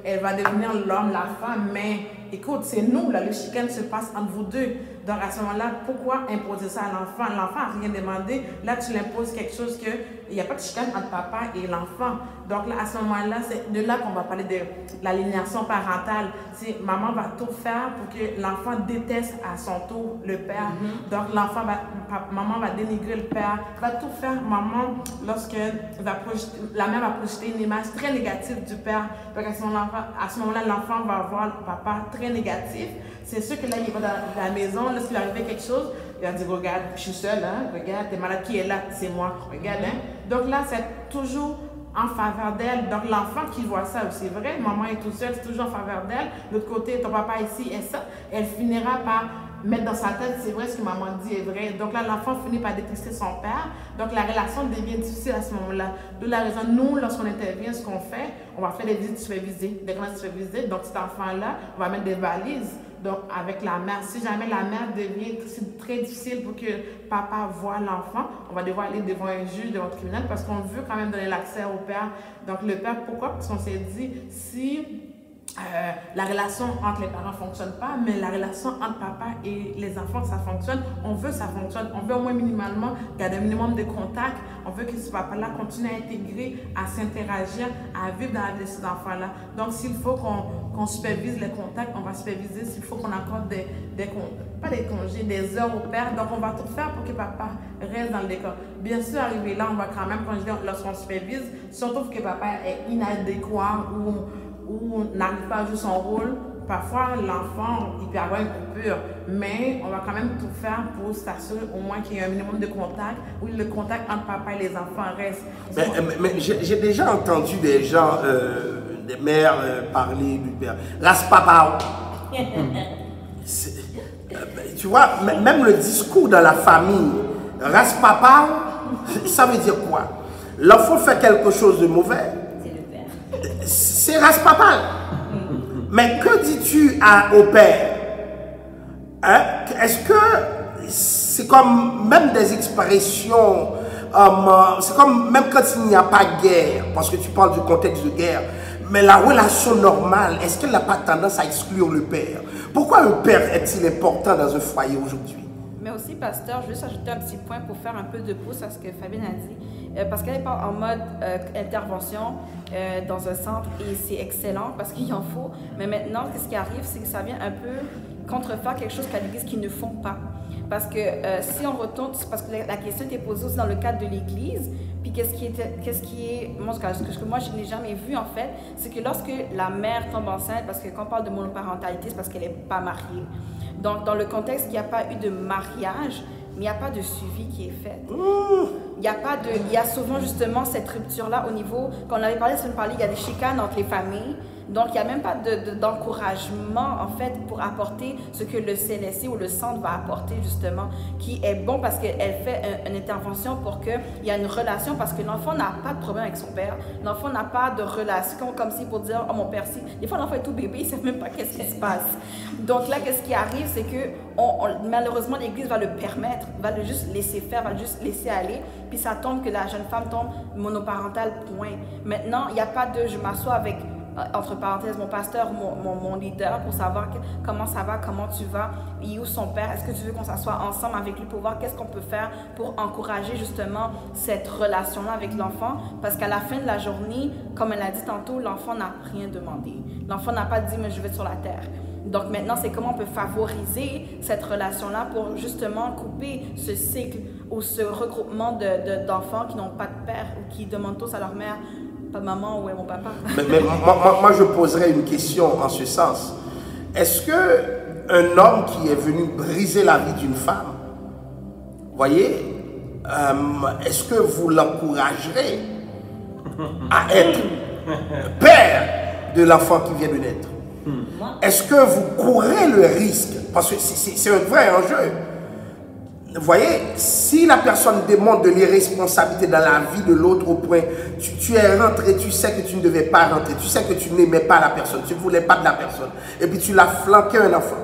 elle va devenir l'homme, la femme, mais écoute, c'est nous, là, le chicane se passe entre vous deux. Donc à ce moment-là, pourquoi imposer ça à l'enfant? L'enfant n'a rien demandé. Là, tu l'imposes quelque chose que il n'y a pas de chicane entre papa et l'enfant. Donc là, à ce moment-là, c'est de là qu'on va parler de l'aliénation parentale. Maman va tout faire pour que l'enfant déteste à son tour le père. Donc maman va dénigrer le père, va tout faire. Maman, lorsque la mère va projeter une image très négative du père. Donc à ce moment-là, l'enfant va voir le papa très négatif. C'est sûr que là, il va dans la maison, lorsqu'il arrive quelque chose, il va dire, regarde, je suis seule, hein? Regarde, t'es malade, qui est là? C'est moi, regarde. Hein? Donc là, c'est toujours en faveur d'elle. Donc l'enfant qui voit ça, c'est vrai, maman est toute seule, c'est toujours en faveur d'elle. De l'autre côté, ton papa ici et ça, elle finira par mettre dans sa tête, c'est vrai, ce que maman dit est vrai. Donc là, l'enfant finit par détester son père. Donc la relation devient difficile à ce moment-là. De la raison, nous, lorsqu'on intervient, ce qu'on fait, on va faire des visites supervisées, des grandes supervisées. Donc cet enfant-là, on va mettre des valises. Donc, avec la mère, si jamais la mère devient très difficile pour que papa voit l'enfant, on va devoir aller devant un juge, devant un tribunal, parce qu'on veut quand même donner l'accès au père. Donc, le père, pourquoi? Parce qu'on s'est dit, si la relation entre les parents ne fonctionne pas, mais la relation entre papa et les enfants, ça fonctionne. On veut que ça fonctionne. On veut au moins minimalement garder un minimum de contact. On veut que ce papa-là continue à intégrer, à s'interagir, à vivre dans la vie de ces enfants-là. Donc, s'il faut qu'on supervise les contacts, on va superviser. S'il faut qu'on accorde pas des congés, des heures au père. Donc, on va tout faire pour que papa reste dans le décor. Bien sûr, arrivé là, on va quand même, quand je dis lorsqu'on supervise, surtout que papa est inadéquat ou n'arrive pas à jouer son rôle, parfois l'enfant il peut avoir une coupure, mais on va quand même tout faire pour s'assurer au moins qu'il y ait un minimum de contact, où le contact entre papa et les enfants reste. Mais j'ai déjà entendu des gens, des mères parler du père. Race papa. Tu vois, même le discours dans la famille, race papa, ça veut dire quoi? L'enfant fait quelque chose de mauvais. C'est race papa. Mais que dis-tu au père? Hein? Est-ce que c'est comme même des expressions, c'est comme même quand il n'y a pas de guerre, parce que tu parles du contexte de guerre, mais la relation normale, est-ce qu'elle n'a pas tendance à exclure le père? Pourquoi un père est-il important dans un foyer aujourd'hui? Mais aussi, pasteur, je veux juste ajouter un petit point pour faire un peu de pouce à ce que Fabienne a dit. Parce qu'elle parle en mode intervention dans un centre et c'est excellent parce qu'il en faut. Mais maintenant, ce qui arrive, c'est que ça vient un peu contrefaire quelque chose qu'à l'Église qu'ils ne font pas. Parce que si on retourne, parce que la question était posée aussi dans le cadre de l'Église, puis qu'est-ce qui est, ce que moi je n'ai jamais vu en fait, c'est que lorsque la mère tombe enceinte, parce que quand on parle de monoparentalité, c'est parce qu'elle n'est pas mariée. Donc dans le contexte, il n'y a pas eu de mariage, mais il n'y a pas de suivi qui est fait. Il y a souvent justement cette rupture-là au niveau, quand on avait parlé de parler, il y a des chicanes entre les familles. Donc, il n'y a même pas d'encouragement, en fait, pour apporter ce que le CLSC ou le centre va apporter, justement, qui est bon parce qu'elle fait une intervention pour qu'il y ait une relation, parce que l'enfant n'a pas de problème avec son père. L'enfant n'a pas de relation comme si pour dire « Oh, mon père, si... » Des fois, l'enfant est tout bébé, il ne sait même pas qu'est-ce qui se passe. Donc là, qu'est-ce qui arrive, c'est que malheureusement, l'Église va le permettre, va le juste laisser faire, va le juste laisser aller, puis ça tombe que la jeune femme tombe monoparentale, point. Maintenant, il n'y a pas de « je m'assois avec » entre parenthèses, mon pasteur, mon leader, pour savoir comment ça va, comment tu vas, et où son père, est-ce que tu veux qu'on s'assoie ensemble avec lui pour voir qu'est-ce qu'on peut faire pour encourager justement cette relation-là avec l'enfant, parce qu'à la fin de la journée, comme elle a dit tantôt, l'enfant n'a rien demandé. L'enfant n'a pas dit « mais je vais sur la terre ». Donc maintenant, c'est comment on peut favoriser cette relation-là pour justement couper ce cycle ou ce regroupement d'enfants qui n'ont pas de père ou qui demandent tous à leur mère pas maman, où est mon papa? Mais moi, je poserais une question en ce sens. Est-ce qu'un homme qui est venu briser la vie d'une femme, voyez, est-ce que vous l'encouragerez à être père de l'enfant qui vient de naître? Est-ce que vous courez le risque? Parce que c'est un vrai enjeu. Vous voyez, si la personne demande de l'irresponsabilité dans la vie de l'autre au point, tu es rentré, tu sais que tu ne devais pas rentrer, tu sais que tu n'aimais pas la personne, tu ne voulais pas de la personne, et puis tu l'as flanqué un enfant.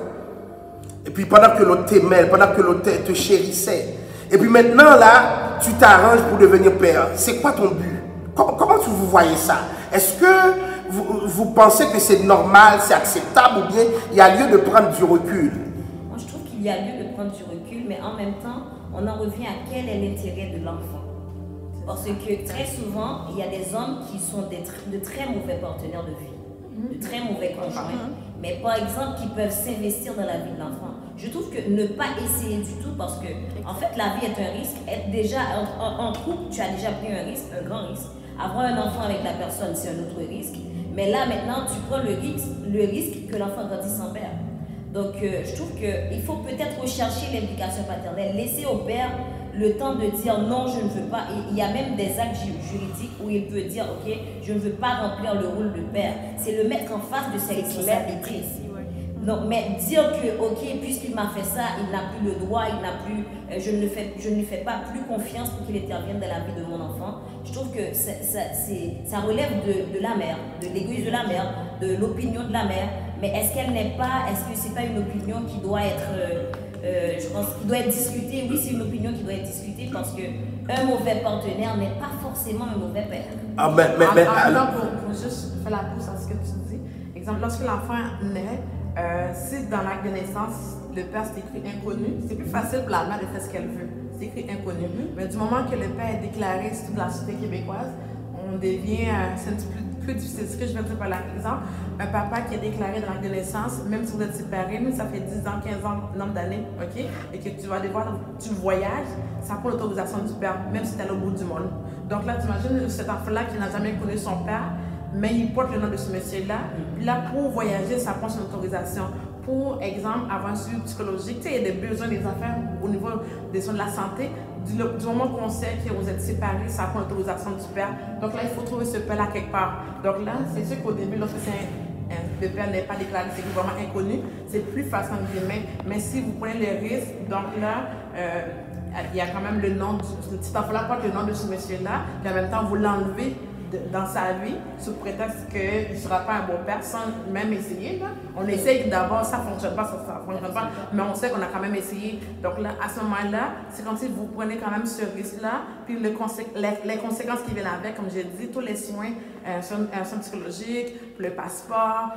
Et puis pendant que l'autre t'aimait, pendant que l'autre te chérissait, et puis maintenant là, tu t'arranges pour devenir père. C'est quoi ton but? Comment vous voyez ça? Est-ce que vous pensez que c'est normal, c'est acceptable, ou bien il y a lieu de prendre du recul? Moi, je trouve qu'il y a lieu de prendre du recul, mais en même temps, on en revient à quel est l'intérêt de l'enfant. Parce que très souvent, il y a des hommes qui sont de très mauvais partenaires de vie, de très mauvais conjoints, mais par exemple, qui peuvent s'investir dans la vie de l'enfant. Je trouve que ne pas essayer du tout, parce que, en fait, la vie est un risque. Être déjà en couple, tu as déjà pris un risque, un grand risque. Avoir un enfant avec la personne, c'est un autre risque. Mais là, maintenant, tu prends le risque que l'enfant grandisse sans père. Donc, je trouve qu'il faut peut-être rechercher l'implication paternelle, laisser au père le temps de dire non, je ne veux pas. Et il y a même des actes juridiques où il peut dire, ok, je ne veux pas remplir le rôle de père. C'est le mettre en face de ses responsabilités. Donc, mais dire que, ok, puisqu'il m'a fait ça, il n'a plus le droit, il n'a plus, je ne lui fais pas plus confiance pour qu'il intervienne dans la vie de mon enfant. Je trouve que ça relève de la mère, de l'égoïsme de la mère, de l'opinion de la mère. Mais est-ce que c'est pas une opinion qui doit être, je pense, qui doit être discutée? Oui, c'est une opinion qui doit être discutée, parce qu'un mauvais partenaire n'est pas forcément un mauvais père. Ah, alors, pour juste faire la pousse à ce que tu dis, exemple, lorsque l'enfant naît, si dans l'acte de naissance, le père c'est écrit inconnu, c'est plus facile pour la mère de faire ce qu'elle veut. C'est écrit inconnu. Mais du moment que le père est déclaré sur toute la société québécoise, on devient, c'est un petit peu plus difficile. Ce que je veux dire par l'exemple, un papa qui est déclaré dans l'acte de naissance, même si vous êtes séparés, même si ça fait 10 ans, 15 ans, nombre d'années, ok, et que tu vas devoir, tu voyages, ça prend l'autorisation du père, même si tu es au bout du monde. Donc là, tu imagines cet enfant-là qui n'a jamais connu son père, mais il porte le nom de ce monsieur-là. Puis là, pour voyager, ça prend son autorisation. Pour exemple, avoir un suivi psychologique, tu sais, il y a des besoins des affaires au niveau des soins de la santé. Du moment qu'on sait que vous êtes séparés, ça prend l'autorisation du père. Donc là, il faut trouver ce père-là quelque part. Donc là, c'est sûr qu'au début, lorsque le père n'est pas déclaré, c'est vraiment inconnu, c'est plus facile entre guillemets. Mais si vous prenez le risque, donc là, il y a quand même le nom du petit enfant-là, porte le nom de ce monsieur-là, puis en même temps, vous l'enlevez dans sa vie, sous prétexte qu'il ne sera pas un bon père, sans même essayer. Là. On essaye d'abord, ça ne fonctionne pas, ça ne fonctionne pas, mais on sait qu'on a quand même essayé. Donc là, à ce moment-là, c'est comme si vous prenez quand même ce risque-là, puis les conséquences qui viennent avec, comme j'ai dit, tous les soins, soins psychologiques, le passeport,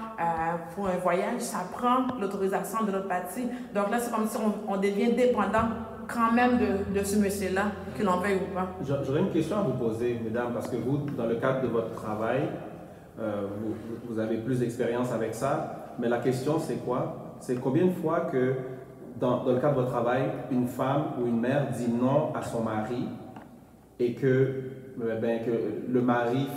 pour un voyage, ça prend l'autorisation de notre partie. Donc là, c'est comme si on devient dépendant quand même de ce monsieur-là, que l'on veuille ou pas. J'aurais une question à vous poser, mesdames, parce que vous, dans le cadre de votre travail, vous avez plus d'expérience avec ça, mais la question c'est quoi? C'est combien de fois que, dans le cadre de votre travail, une femme ou une mère dit non à son mari et que le mari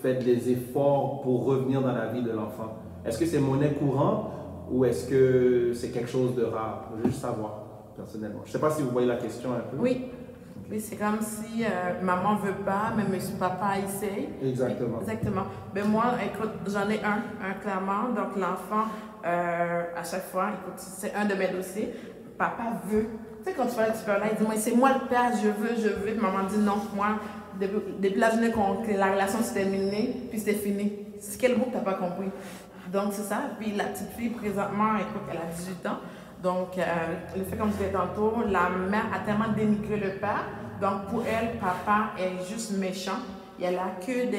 fait des efforts pour revenir dans la vie de l'enfant? Est-ce que c'est monnaie courante ou est-ce que c'est quelque chose de rare? Je veux juste savoir. personnellement. Je ne sais pas si vous voyez la question un peu. Oui. Oui, c'est comme si maman ne veut pas, mais monsieur papa essaye. Exactement. Exactement. Ben moi, écoute, j'en ai un clairement. Donc l'enfant, à chaque fois, écoute, c'est un de mes dossiers. Papa veut. Tu sais, quand tu fais la super là, il dit, moi, c'est moi le père, je veux. Puis maman dit, non, moi, depuis la journée que la relation s'est terminée, puis c'était fini. C'est quel mot que tu n'as pas compris? Donc, c'est ça. Puis la petite fille, présentement, écoute, elle a 18 ans. Donc, le fait, comme je disais tantôt, la mère a tellement dénigré le père. Donc, pour elle, papa est juste méchant. Et elle n'a que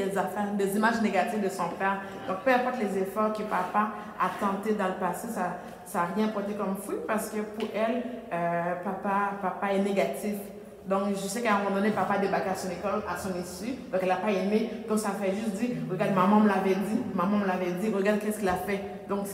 des images négatives de son père. Donc, peu importe les efforts que papa a tenté dans le passé, ça n'a rien porté comme fruit parce que pour elle, papa est négatif. Donc, je sais qu'à un moment donné, papa a débarqué à son école, à son issue. Donc, elle n'a pas aimé. Donc, ça fait juste dire, regarde, maman me l'avait dit, regarde qu'est-ce qu'il a fait. Donc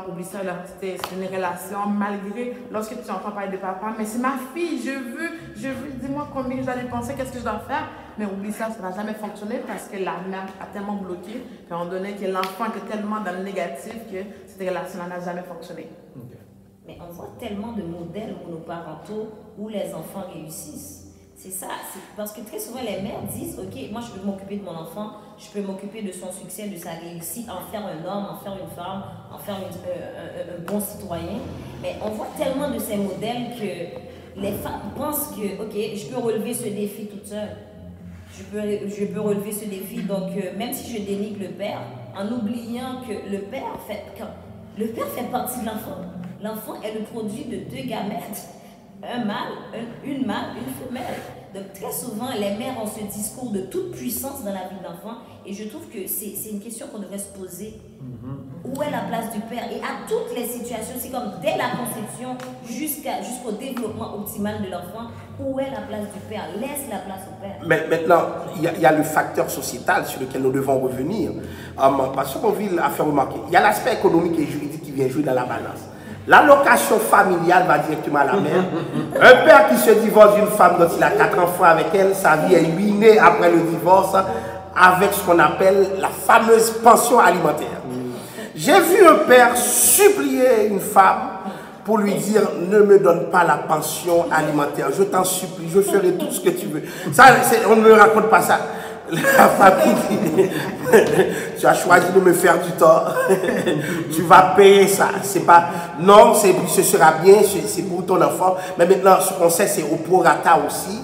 oublie ça, c'est une relation malgré lorsque tu entends parler de papa. Mais c'est ma fille, je veux, dis-moi combien je dois dépenser, qu'est-ce que je dois faire. Mais oublie ça, ça n'a jamais fonctionné parce que la mère a tellement bloqué, qu'à un moment donné, que l'enfant est tellement dans le négatif que cette relation-là n'a jamais fonctionné. Okay. Mais on voit tellement de modèles monoparentaux où les enfants réussissent. C'est ça, c'est parce que très souvent les mères disent, ok, moi je peux m'occuper de mon enfant, je peux m'occuper de son succès, de sa réussite, en faire un homme, en faire une femme, en faire un bon citoyen. Mais on voit tellement de ces modèles que les femmes pensent que, ok, je peux relever ce défi toute seule. Je peux relever ce défi, donc même si je dénigre le père, en oubliant que le père fait partie de l'enfant. L'enfant est le produit de deux gamètes. Un mâle, une femelle. Donc très souvent, les mères ont ce discours de toute puissance dans la vie de l'enfant et je trouve que c'est une question qu'on devrait se poser. Où est la place du père? Et à toutes les situations, c'est comme dès la conception jusqu'au développement optimal de l'enfant, où est la place du père? Laisse la place au père. Mais maintenant, il y a le facteur sociétal sur lequel nous devons revenir. Parce qu'on a fait remarquer, il y a l'aspect économique et juridique qui vient jouer dans la balance. L'allocation familiale va directement à la mère. Un père qui se divorce d'une femme dont il a 4 enfants avec elle, sa vie est ruinée après le divorce avec ce qu'on appelle la fameuse pension alimentaire. J'ai vu un père supplier une femme pour lui dire « Ne me donne pas la pension alimentaire, je t'en supplie, je ferai tout ce que tu veux. » Ça, on ne me raconte pas ça. La famille dit, tu as choisi de me faire du tort, tu vas payer ça. C'est pas, non, ce sera bien, c'est pour ton enfant. Mais maintenant, ce qu'on sait, c'est au prorata aussi,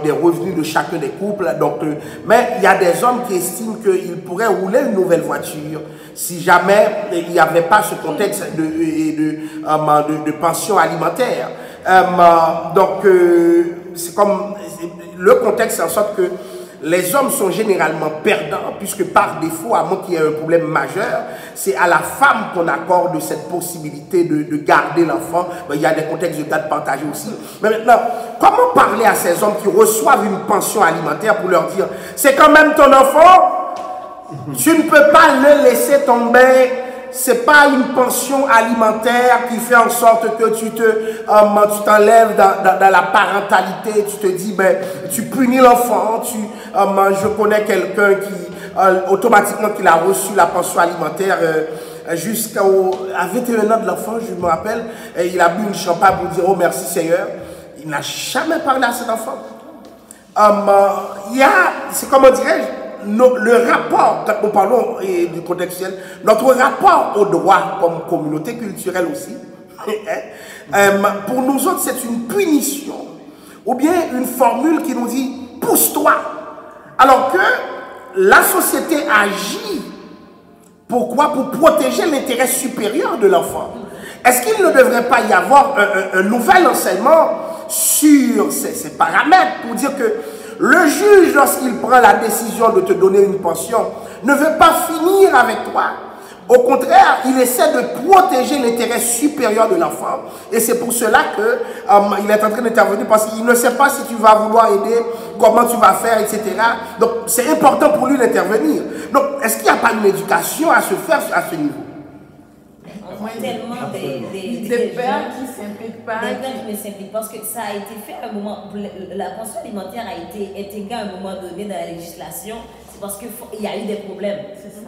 des revenus de chacun des couples. Donc, mais il y a des hommes qui estiment qu'ils pourraient rouler une nouvelle voiture si jamais il n'y avait pas ce contexte de pension alimentaire. Donc, c'est comme le contexte en sorte que les hommes sont généralement perdants puisque par défaut, à moins qu'il y ait un problème majeur, c'est à la femme qu'on accorde cette possibilité de garder l'enfant. Il y a des contextes de garde partagée aussi. Mais maintenant, comment parler à ces hommes qui reçoivent une pension alimentaire pour leur dire « C'est quand même ton enfant, tu ne peux pas le laisser tomber. C'est pas une pension alimentaire qui fait en sorte que tu t'enlèves dans la parentalité, tu te dis, ben, tu punis l'enfant, je connais quelqu'un qui, automatiquement, qu'il a reçu la pension alimentaire à 21 ans de l'enfant, je me rappelle, et il a bu une champagne pour dire, oh merci Seigneur. Il n'a jamais parlé à cet enfant. C'est comment dirais-je, le rapport, quand nous parlons du contextuel, notre rapport au droit comme communauté culturelle aussi, pour nous autres, c'est une punition ou bien une formule qui nous dit « pousse-toi ». Alors que la société agit, pourquoi? Pour protéger l'intérêt supérieur de l'enfant. Est-ce qu'il ne devrait pas y avoir un nouvel enseignement sur ces paramètres pour dire que le juge, lorsqu'il prend la décision de te donner une pension, ne veut pas finir avec toi. Au contraire, il essaie de protéger l'intérêt supérieur de l'enfant. Et c'est pour cela qu'il est en train d'intervenir parce qu'il ne sait pas si tu vas vouloir aider, comment tu vas faire, etc. Donc, c'est important pour lui d'intervenir. Donc, est-ce qu'il n'y a pas une éducation à se faire à ce niveau? On voit tellement des pères qui ne s'impliquent pas. Des pères qui ne s'impliquent pas parce que ça a été fait à un moment. La pension alimentaire a été intégrée à un moment donné dans la législation. C'est parce qu'il y a eu des problèmes.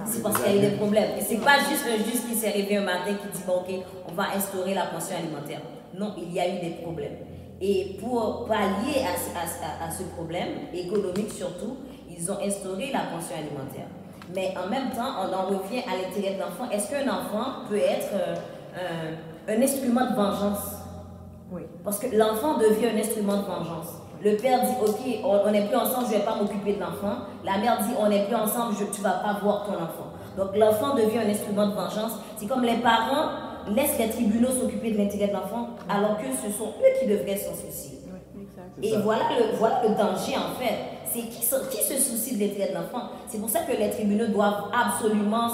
C'est parce qu'il y a eu des problèmes. Et ce n'est pas juste un juge qui s'est réveillé un matin qui dit bon, ok, on va instaurer la pension alimentaire. Non, il y a eu des problèmes. Et pour pallier à ce problème, économique surtout, ils ont instauré la pension alimentaire. Mais en même temps, on en revient à l'intérêt de l'enfant. Est-ce qu'un enfant peut être un instrument de vengeance? Oui. Parce que l'enfant devient un instrument de vengeance. Le père dit, ok, on n'est plus ensemble, je ne vais pas m'occuper de l'enfant. La mère dit, on n'est plus ensemble, tu ne vas pas voir ton enfant. Donc l'enfant devient un instrument de vengeance. C'est comme les parents laissent les tribunaux s'occuper de l'intérêt de l'enfant, alors que ce sont eux qui devraient s'en soucier. Et voilà le danger en fait. C'est qui se soucie de l'intérêt de l'enfant. C'est pour ça que les tribunaux doivent absolument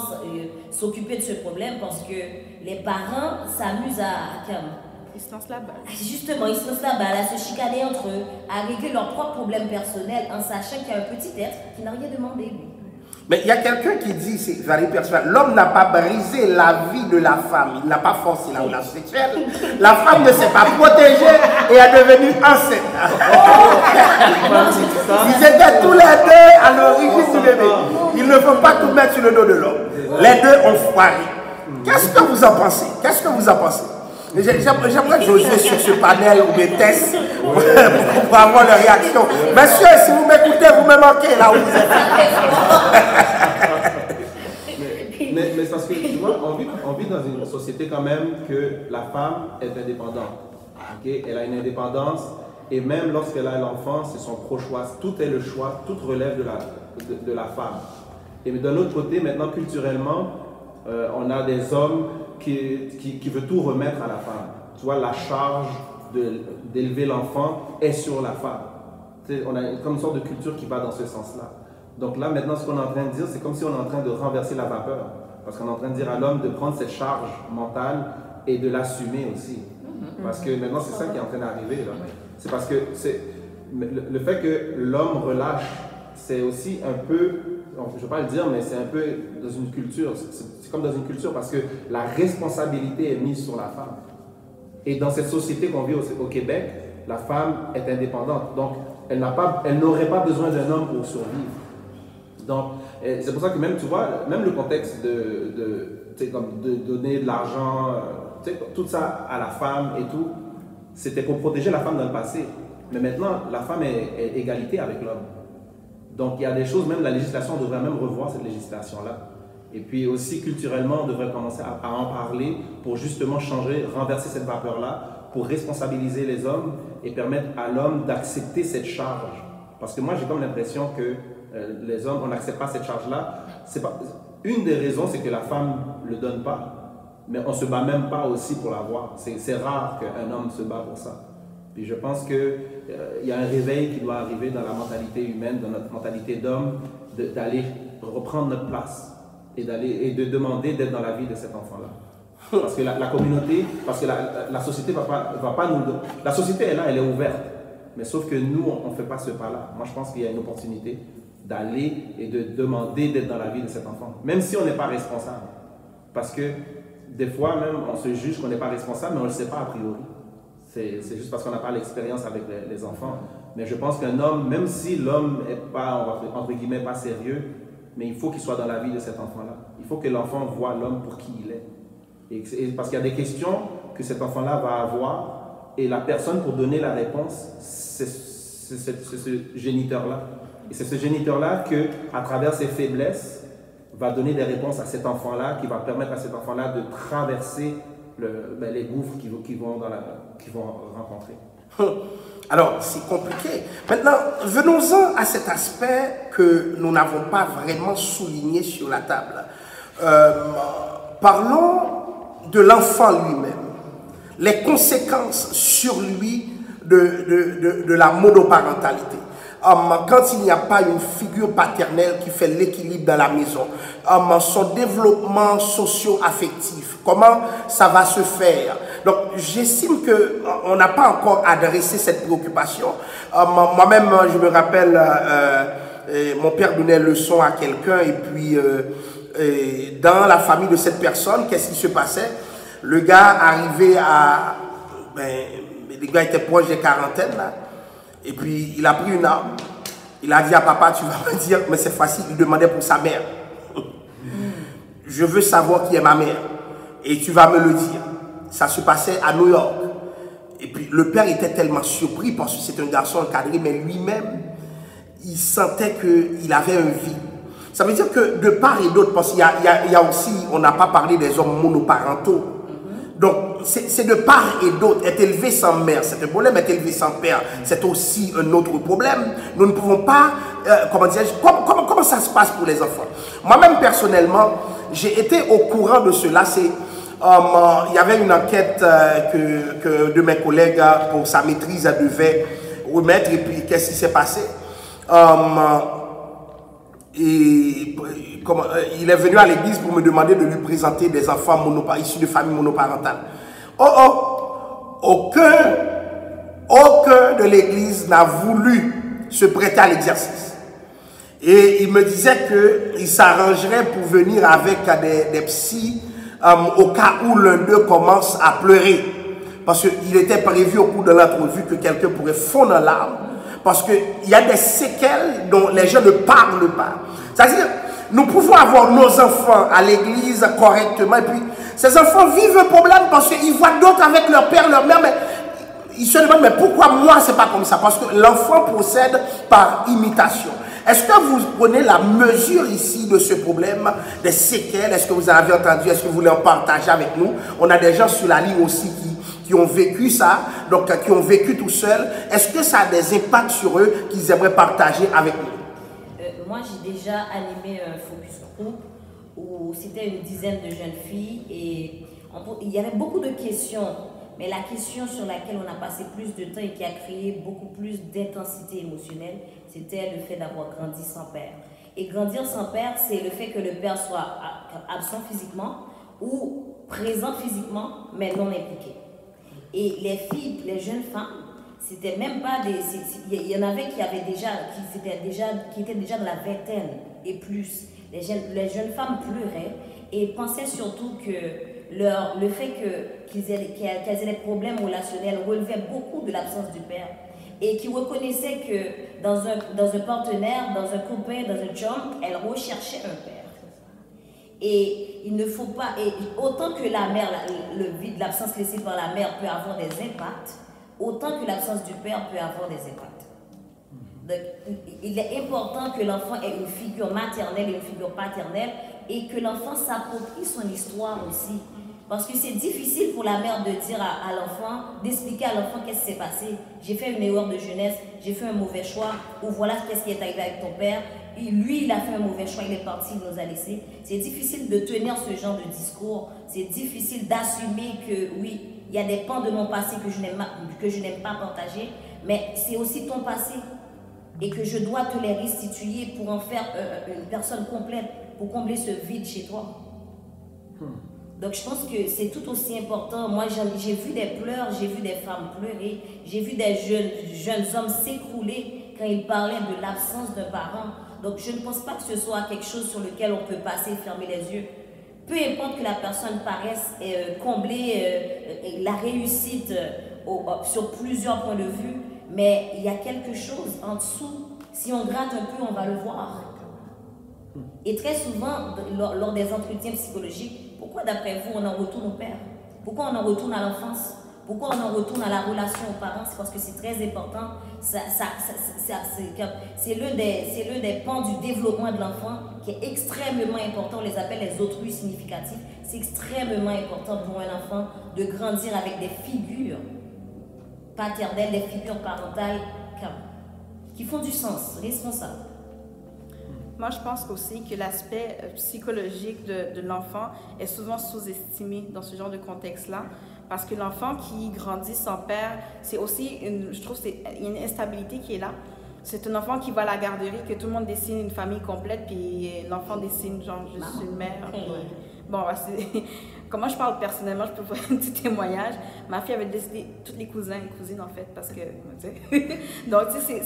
s'occuper de ce problème, parce que les parents s'amusent à Ils se lancent la balle. justement, ils se lancent la balle, à se chicaner entre eux, à régler leurs propres problèmes personnels en sachant qu'il y a un petit être qui n'a rien demandé lui. Mais il y a quelqu'un qui dit, c'est Valérie Percival, l'homme n'a pas brisé la vie de la femme, il n'a pas forcé la relation sexuelle. La femme ne s'est pas protégée et est devenue enceinte. Ils étaient tous les deux à l'origine du bébé. Il ne faut pas tout mettre sur le dos de l'homme. Les deux ont foiré. Qu'est-ce que vous en pensez? Qu'est-ce que vous en pensez? J'aimerais jouer sur ce panel ou des tests pour avoir leur réaction. Monsieur, si vous m'écoutez, vous me manquez là où vous êtes. Mais c'est parce que, tu vois, on vit dans une société quand même que la femme est indépendante. Okay? Elle a une indépendance, et même lorsqu'elle a l'enfant, c'est son pro-choix. Tout est le choix, tout relève de la femme. Et d'un autre côté, maintenant, culturellement, on a des hommes qui veulent tout remettre à la femme. Tu vois, la charge d'élever l'enfant est sur la femme. Tu sais, on a comme une sorte de culture qui va dans ce sens-là. Donc là, maintenant, ce qu'on est en train de dire, c'est comme si on est en train de renverser la vapeur. Parce qu'on est en train de dire à l'homme de prendre cette charge mentale et de l'assumer aussi. Parce que maintenant, c'est ça qui est en train d'arriver. C'est parce que le fait que l'homme relâche, c'est aussi un peu, je ne vais pas le dire, mais c'est un peu dans une culture. C'est comme dans une culture parce que la responsabilité est mise sur la femme. Et dans cette société qu'on vit au Québec, la femme est indépendante. Donc, elle n'aurait pas besoin d'un homme pour survivre. Donc, c'est pour ça que même, tu vois, même le contexte de donner de l'argent, tout ça à la femme et tout, c'était pour protéger la femme dans le passé. Mais maintenant, la femme est égalité avec l'homme. Donc, il y a des choses, même la législation, on devrait même revoir cette législation-là. Et puis aussi, culturellement, on devrait commencer à en parler pour justement changer, renverser cette vapeur-là, pour responsabiliser les hommes et permettre à l'homme d'accepter cette charge. Parce que moi, j'ai comme l'impression que les hommes, on n'accepte pas cette charge-là. Une des raisons, c'est que la femme ne le donne pas, mais on ne se bat même pas aussi pour l'avoir. C'est rare qu'un homme se bat pour ça. Puis je pense qu'il y a un réveil qui doit arriver dans la mentalité humaine, dans notre mentalité d'homme, d'aller reprendre notre place et de demander d'être dans la vie de cet enfant-là. Parce que la communauté, parce que la société va pas nous... La société est là, elle est ouverte. Mais sauf que nous, on ne fait pas ce pas-là. Moi, je pense qu'il y a une opportunité d'aller et de demander d'être dans la vie de cet enfant. Même si on n'est pas responsable. Parce que des fois, même, on se juge qu'on n'est pas responsable, mais on ne le sait pas a priori. C'est juste parce qu'on n'a pas l'expérience avec les enfants. Mais je pense qu'un homme, même si l'homme n'est pas, entre guillemets, pas sérieux, mais il faut qu'il soit dans la vie de cet enfant-là. Il faut que l'enfant voit l'homme pour qui il est. Et parce qu'il y a des questions que cet enfant-là va avoir, et la personne pour donner la réponse, c'est ce géniteur-là. Et c'est ce géniteur-là que, à travers ses faiblesses, va donner des réponses à cet enfant-là, qui va permettre à cet enfant-là de traverser les gouffres qu'ils vont rencontrer. Alors, c'est compliqué. Maintenant, venons-en à cet aspect que nous n'avons pas vraiment souligné sur la table. Parlons de l'enfant lui-même, les conséquences sur lui de la monoparentalité. Quand il n'y a pas une figure paternelle qui fait l'équilibre dans la maison, son développement socio-affectif, comment ça va se faire? Donc, j'estime qu'on n'a pas encore adressé cette préoccupation. Moi-même, je me rappelle, mon père donnait leçon à quelqu'un et puis dans la famille de cette personne, qu'est-ce qui se passait? Le gars arrivait à... les gars étaient proches des quarantaines, là. Et puis, il a pris une arme. Il a dit à papa, tu vas me dire, mais cette fois-ci, il demandait pour sa mère. Je veux savoir qui est ma mère. Et tu vas me le dire. Ça se passait à New York. et puis le père était tellement surpris parce que c'est un garçon encadré, mais lui-même, il sentait qu'il avait un vide. Ça veut dire que de part et d'autre, parce qu'il y a aussi, on n'a pas parlé des hommes monoparentaux. Donc, c'est de part et d'autre. Être élevé sans mère, c'est un problème. Être élevé sans père, c'est aussi un autre problème. Nous ne pouvons pas, comment ça se passe pour les enfants? Moi-même, personnellement, j'ai été au courant de cela. Il y avait une enquête que de mes collègues pour sa maîtrise devait remettre. Et puis, qu'est-ce qui s'est passé? Il est venu à l'église pour me demander de lui présenter des enfants issus de familles monoparentales. Aucun de l'église n'a voulu se prêter à l'exercice. Et il me disait qu'il s'arrangerait pour venir avec des psys au cas où l'un d'eux commence à pleurer. Parce qu'il était prévu au cours de l'entrevue que quelqu'un pourrait fondre en larmes. Parce qu'il y a des séquelles dont les gens ne parlent pas. C'est-à-dire, nous pouvons avoir nos enfants à l'église correctement, et puis ces enfants vivent un problème parce qu'ils voient d'autres avec leur père, leur mère, mais ils se demandent, mais pourquoi moi c'est pas comme ça? Parce que l'enfant procède par imitation. Est-ce que vous prenez la mesure ici de ce problème, des séquelles? Est-ce que vous avez entendu? Est-ce que vous voulez en partager avec nous? On a des gens sur la ligne aussi qui ont vécu ça, donc qui ont vécu tout seuls. Est-ce que ça a des impacts sur eux qu'ils aimeraient partager avec nous? Moi, j'ai déjà animé un focus group où c'était une dizaine de jeunes filles et il y avait beaucoup de questions, mais la question sur laquelle on a passé plus de temps et qui a créé beaucoup plus d'intensité émotionnelle, c'était le fait d'avoir grandi sans père. Et grandir sans père, c'est le fait que le père soit absent physiquement ou présent physiquement, mais non impliqué. Et les filles, les jeunes femmes, c'était même pas des... Il y en avait qui étaient déjà dans la vingtaine et plus. Les jeunes femmes pleuraient et pensaient surtout que le fait qu'elles aient des problèmes relationnels relevait beaucoup de l'absence du père. Et qui reconnaissaient que dans un partenaire, dans un copain, dans un chum, elles recherchaient un père. Et il ne faut pas, et autant que la mère, le vide, l'absence laissée par la mère peut avoir des impacts, autant que l'absence du père peut avoir des impacts. Donc, il est important que l'enfant ait une figure maternelle et une figure paternelle et que l'enfant s'approprie son histoire aussi. Parce que c'est difficile pour la mère de dire à l'enfant, d'expliquer à l'enfant qu'est-ce qui s'est passé. J'ai fait une erreur de jeunesse, j'ai fait un mauvais choix, ou voilà qu'est-ce qui est arrivé avec ton père. Et lui, il a fait un mauvais choix, il est parti, il nous a laissés. C'est difficile de tenir ce genre de discours. C'est difficile d'assumer que oui, il y a des pans de mon passé que je n'aime pas partager, mais c'est aussi ton passé. Et que je dois te les restituer pour en faire une personne complète, pour combler ce vide chez toi. Donc je pense que c'est tout aussi important. Moi, j'ai vu des pleurs, j'ai vu des femmes pleurer, j'ai vu des jeunes hommes s'écrouler quand ils parlaient de l'absence d'un parent. Donc je ne pense pas que ce soit quelque chose sur lequel on peut passer, fermer les yeux. Peu importe que la personne paraisse combler la réussite sur plusieurs points de vue, mais il y a quelque chose en dessous. Si on gratte un peu, on va le voir. Et très souvent, lors des entretiens psychologiques, pourquoi d'après vous on en retourne au père? Pourquoi on en retourne à l'enfance? Pourquoi on en retourne à la relation aux parents? C'est parce que c'est très important. C'est l'un des pans du développement de l'enfant qui est extrêmement important. On les appelle les autrui significatifs. C'est extrêmement important pour un enfant de grandir avec des figures paternelles, des figures parentales qui font du sens, responsables. Moi, je pense aussi que l'aspect psychologique de l'enfant est souvent sous-estimé dans ce genre de contexte-là. Parce que l'enfant qui grandit sans père, c'est aussi, je trouve qu'il y a une instabilité qui est là. C'est un enfant qui va à la garderie, que tout le monde dessine une famille complète, puis l'enfant dessine genre juste une mère. Bon, comment je parle personnellement, je peux faire un petit témoignage. Ma fille avait décidé tous les cousins et cousines en fait, parce que, donc tu sais,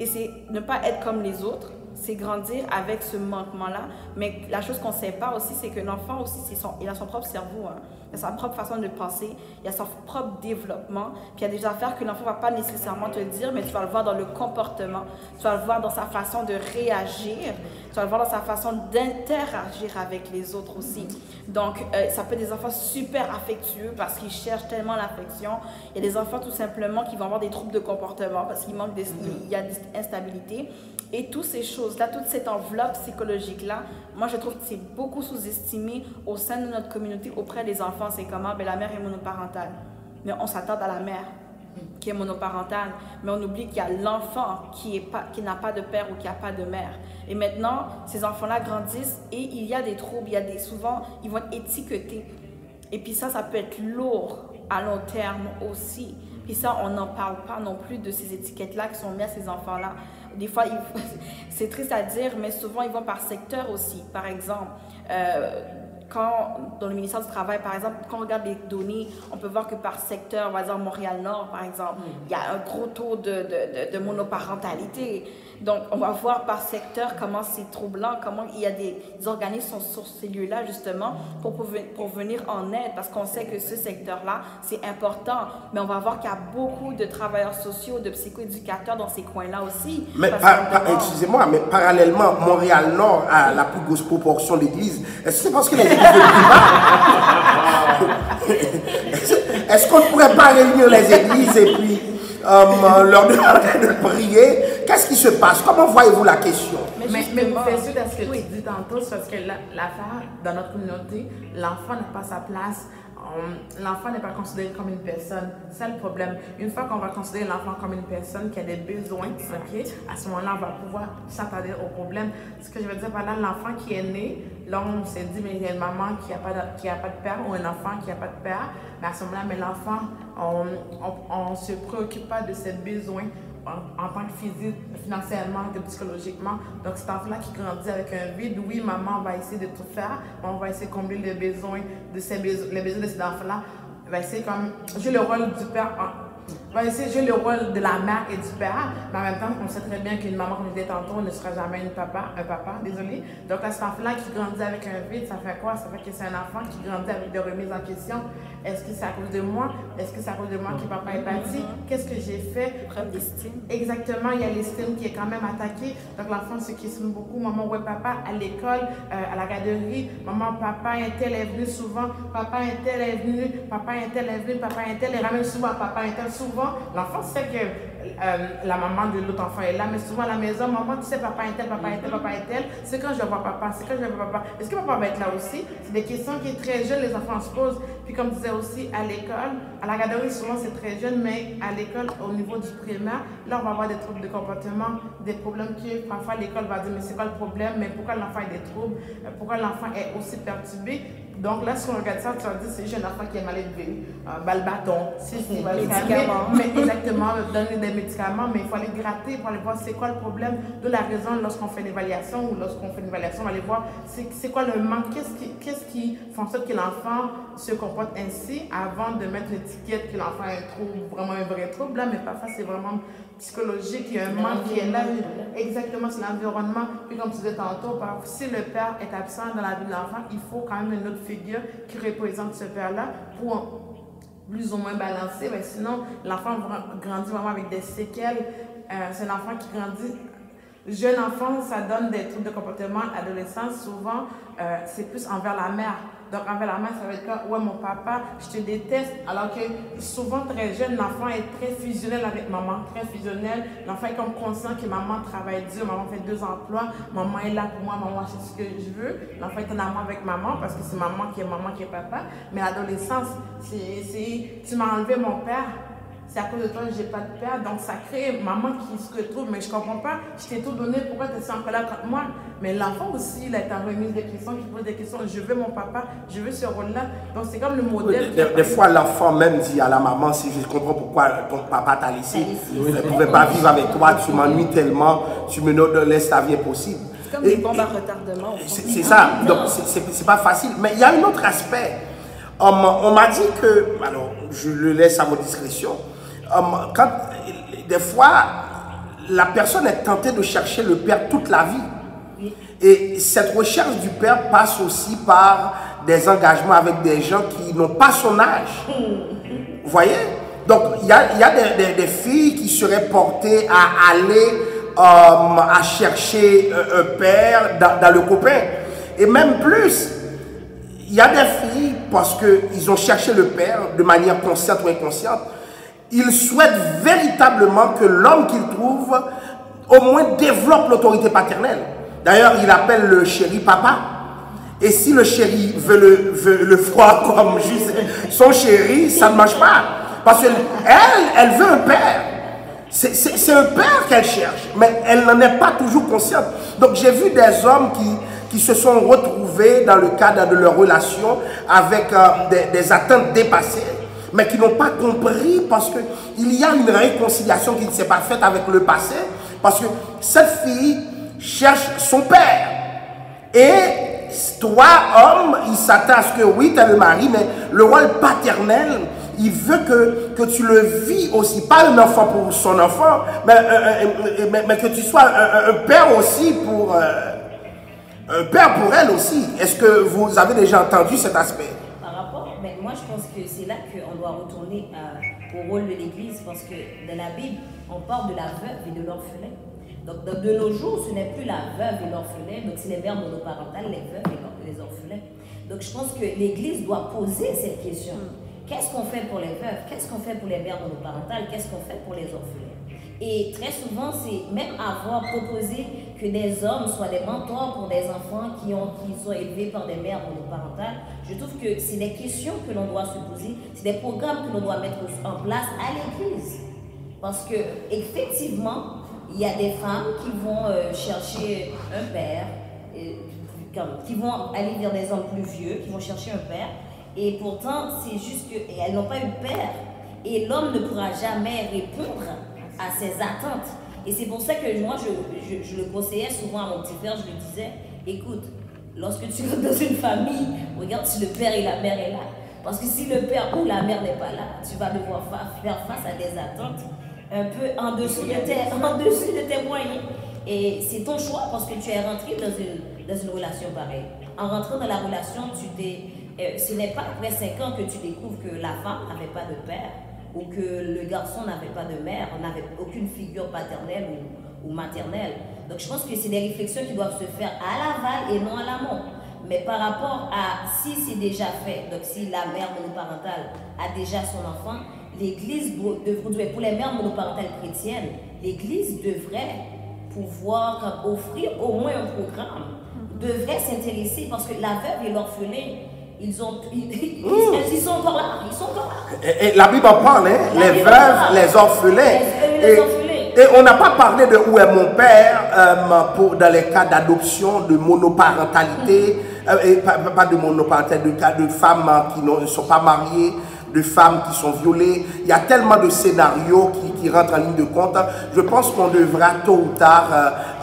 c'est ne pas être comme les autres. c'est grandir avec ce manquement-là. Mais la chose qu'on ne sait pas aussi, c'est que l'enfant aussi, il a son propre cerveau, hein. Il a sa propre façon de penser, il a son propre développement. Puis il y a des affaires que l'enfant ne va pas nécessairement te dire, mais tu vas le voir dans le comportement, tu vas le voir dans sa façon de réagir, tu vas le voir dans sa façon d'interagir avec les autres aussi. Donc, ça peut être des enfants super affectueux parce qu'ils cherchent tellement l'affection. Il y a des enfants tout simplement qui vont avoir des troubles de comportement parce qu'il manque il y a des instabilités. Et toutes ces choses-là, toute cette enveloppe psychologique-là, moi je trouve que c'est beaucoup sous-estimé au sein de notre communauté auprès des enfants. C'est comment? Ben, la mère est monoparentale. Mais on s'attend à la mère qui est monoparentale, mais on oublie qu'il y a l'enfant qui n'a pas de père ou qui n'a pas de mère. Et maintenant, ces enfants-là grandissent et il y a des troubles, souvent, ils vont être étiquetés. Et puis ça peut être lourd à long terme aussi. Puis ça, on n'en parle pas non plus de ces étiquettes-là qui sont mises à ces enfants-là. Des fois, c'est triste à dire, mais souvent, ils vont par secteur aussi. Par exemple, dans le ministère du Travail, par exemple, quand on regarde les données, on peut voir que par secteur, on va dire Montréal-Nord, par exemple, il y a un gros taux de monoparentalité. Donc, on va voir par secteur comment c'est troublant, comment il y a des organismes sur ces lieux-là, justement, pour venir en aide, parce qu'on sait que ce secteur-là, c'est important. Mais on va voir qu'il y a beaucoup de travailleurs sociaux, de psychoéducateurs dans ces coins-là aussi. Mais excusez-moi, mais parallèlement, Montréal-Nord a la plus grosse proportion d'églises. Est-ce que c'est parce que les églises de Est-ce qu'on ne pourrait pas réunir les églises et puis leur demander de prier? Qu'est-ce qui se passe? Comment voyez-vous la question? Mais vous faites suite à ce que tu dis tantôt, c'est parce que l'affaire, dans notre communauté, l'enfant n'a pas sa place. L'enfant n'est pas considéré comme une personne. C'est le problème. Une fois qu'on va considérer l'enfant comme une personne qui a des besoins, okay, à ce moment-là, on va pouvoir s'attarder au problème. Ce que je veux dire par là, l'enfant qui est né, là, on s'est dit, mais il y a une maman qui n'a pas de père ou un enfant qui n'a pas de père. Mais à ce moment-là, mais l'enfant, on ne se préoccupe pas de ses besoins en tant que physique, financièrement, que psychologiquement. Donc, cet enfant-là qui grandit avec un vide, oui, maman va essayer de tout faire, on va essayer de combler les besoins de cet enfant-là, va essayer comme jouer le rôle du père, va essayer de jouer le rôle de la mère et du père, mais en même temps, on sait très bien qu'une maman, comme je disais tantôt, ne sera jamais un papa, désolé. Donc, là, cet enfant-là qui grandit avec un vide, ça fait quoi? Ça fait que c'est un enfant qui grandit avec des remises en question. Est-ce que c'est à cause de moi? Est-ce que c'est à cause de moi que papa est parti? Qu'est-ce que j'ai fait? Problème d'estime. Exactement, il y a l'estime qui est quand même attaquée. Donc, l'enfant se questionne beaucoup. Maman, ouais, papa, à l'école, à la garderie. Maman, papa, un tel est venu souvent. Papa, un tel est venu. Papa, un tel est venu. Papa, un tel est ramène souvent. Papa, un tel souvent. L'enfant sait que la maman de l'autre enfant est là, mais souvent à la maison, maman, tu sais, papa est tel, papa est tel, papa est tel. C'est quand je vois papa, c'est quand je vois papa. Est-ce que papa va être là aussi? C'est des questions qui sont très jeunes, les enfants se posent. Puis comme je disais aussi, à l'école, à la garderie, souvent c'est très jeune, mais à l'école, au niveau du primaire, là, on va avoir des troubles de comportement, des problèmes que parfois l'école va dire, mais c'est quoi le problème? Mais pourquoi l'enfant a des troubles? Pourquoi l'enfant est aussi perturbé? Donc là, si on regarde ça, tu vas dire, c'est juste un enfant qui est mal élevé, le bâton, il va le médicaments. Mais exactement, donner des médicaments, mais il faut aller gratter pour aller voir c'est quoi le problème. De la raison, lorsqu'on fait une évaluation ou lorsqu'on fait une évaluation, on va aller voir c'est quoi le manque, qu'est-ce qui fait en sorte que l'enfant se comporte ainsi avant de mettre l'étiquette que l'enfant a un trouble, vraiment un vrai trouble. Là, mais parfois, c'est vraiment psychologique, il y a un manque qui est là. Exactement, c'est l'environnement. Puis comme tu disais tantôt, si le père est absent dans la vie de l'enfant, il faut quand même une autre figure qui représente ce père-là pour plus ou moins balancer. Mais sinon, l'enfant grandit vraiment avec des séquelles. C'est un enfant qui grandit. Jeune enfant, ça donne des troubles de comportement. Adolescence, souvent, c'est plus envers la mère. Donc, envers la mère, ça va être comme, ouais, mon papa, je te déteste. Alors que souvent, très jeune, l'enfant est très fusionnel avec maman, très fusionnel. L'enfant est comme conscient que maman travaille dur, maman fait 2 emplois, maman est là pour moi, maman achète ce que je veux. L'enfant est en amour avec maman parce que c'est maman qui est papa. Mais l'adolescence, c'est tu m'as enlevé mon père. C'est à cause de toi que je n'ai pas de père. Donc, ça crée maman qui se retrouve, mais je ne comprends pas. Je t'ai tout donné, pourquoi tu es encore là contre moi? Mais l'enfant aussi, il est en remise des questions, qui pose des questions. Je veux mon papa, je veux ce rôle-là. Donc, c'est comme le modèle. Des fois, l'enfant même dit à la maman, si je comprends pourquoi ton papa t'a laissé. Je ne pouvais pas vivre avec toi, tu m'ennuies tellement, tu me laisses ta vie impossible. C'est comme des bombes à retardement. C'est ça, donc c'est pas facile. Mais il y a un autre aspect. On m'a dit que, alors je le laisse à votre discrétion, quand des fois la personne est tentée de chercher le Père toute la vie. Et cette recherche du Père passe aussi par des engagements avec des gens qui n'ont pas son âge. Vous voyez? Donc, il y a des filles qui seraient portées à aller à chercher un père dans le copain. Et même plus, il y a des filles, parce qu'ils ont cherché le père de manière consciente ou inconsciente, ils souhaitent véritablement que l'homme qu'ils trouvent au moins développe l'autorité paternelle. D'ailleurs, il appelle le chéri papa. Et si le chéri veut le froid comme juste son chéri, ça ne marche pas. Parce qu'elle veut un père. C'est un père qu'elle cherche, mais elle n'en est pas toujours consciente. Donc j'ai vu des hommes qui se sont retrouvés dans le cadre de leur relation avec des attentes dépassées, mais qui n'ont pas compris parce qu'il y a une réconciliation qui ne s'est pas faite avec le passé, parce que cette fille cherche son père. Et toi, homme, il s'attend à ce que oui, tu es le mari, mais le rôle paternel, il veut que tu le vis aussi, pas un enfant pour son enfant, mais que tu sois un père aussi pour... un père pour elle aussi. Est-ce que vous avez déjà entendu cet aspect? Par rapport, mais moi je pense que c'est là qu'on doit retourner au rôle de l'Église, parce que dans la Bible, on parle de la veuve et de l'orphelin. Donc de nos jours, ce n'est plus la veuve et l'orphelin, donc c'est les mères monoparentales, les veuves et les orphelins. Donc je pense que l'Église doit poser cette question. Qu'est-ce qu'on fait pour les veuves? Qu'est-ce qu'on fait pour les mères monoparentales? Qu'est-ce qu'on fait pour les orphelins? Et très souvent, c'est même avoir proposé que des hommes soient des mentors pour des enfants qui sont élevés par des mères monoparentales. Je trouve que c'est des questions que l'on doit se poser, c'est des programmes que l'on doit mettre en place à l'Église. Parce que effectivement, il y a des femmes qui vont chercher un père, qui vont aller vers des hommes plus vieux, qui vont chercher un père, et pourtant, c'est juste qu'elles n'ont pas eu de père. Et l'homme ne pourra jamais répondre à ses attentes. Et c'est pour ça que moi, je le conseillais souvent à mon petit frère, je lui disais, écoute, lorsque tu vas dans une famille, regarde si le père et la mère est là. Parce que si le père ou la mère n'est pas là, tu vas devoir faire face à des attentes un peu en dessous de tes moyens. Et c'est ton choix parce que tu es rentré dans une relation pareille. En rentrant dans la relation, ce n'est pas après 5 ans que tu découvres que la femme n'avait pas de père ou que le garçon n'avait pas de mère, n'avait aucune figure paternelle ou maternelle. Donc je pense que c'est des réflexions qui doivent se faire à l'aval et non à l'amont. Mais par rapport à si c'est déjà fait, donc si la mère monoparentale a déjà son enfant, l'Église devrait, pour les mères monoparentales chrétiennes, l'Église devrait pouvoir offrir au moins un programme, devrait s'intéresser, parce que la veuve et l'orphelin, ils sont encore là, ils sont encore là. Et la Bible en parle, hein? Les veuves, les orphelins. Et on n'a pas parlé de où est mon père dans les cas d'adoption, de monoparentalité, pas de monoparentalité, de cas de femmes qui ne sont pas mariées, de femmes qui sont violées. Il y a tellement de scénarios qui rentrent en ligne de compte. Je pense qu'on devra tôt ou tard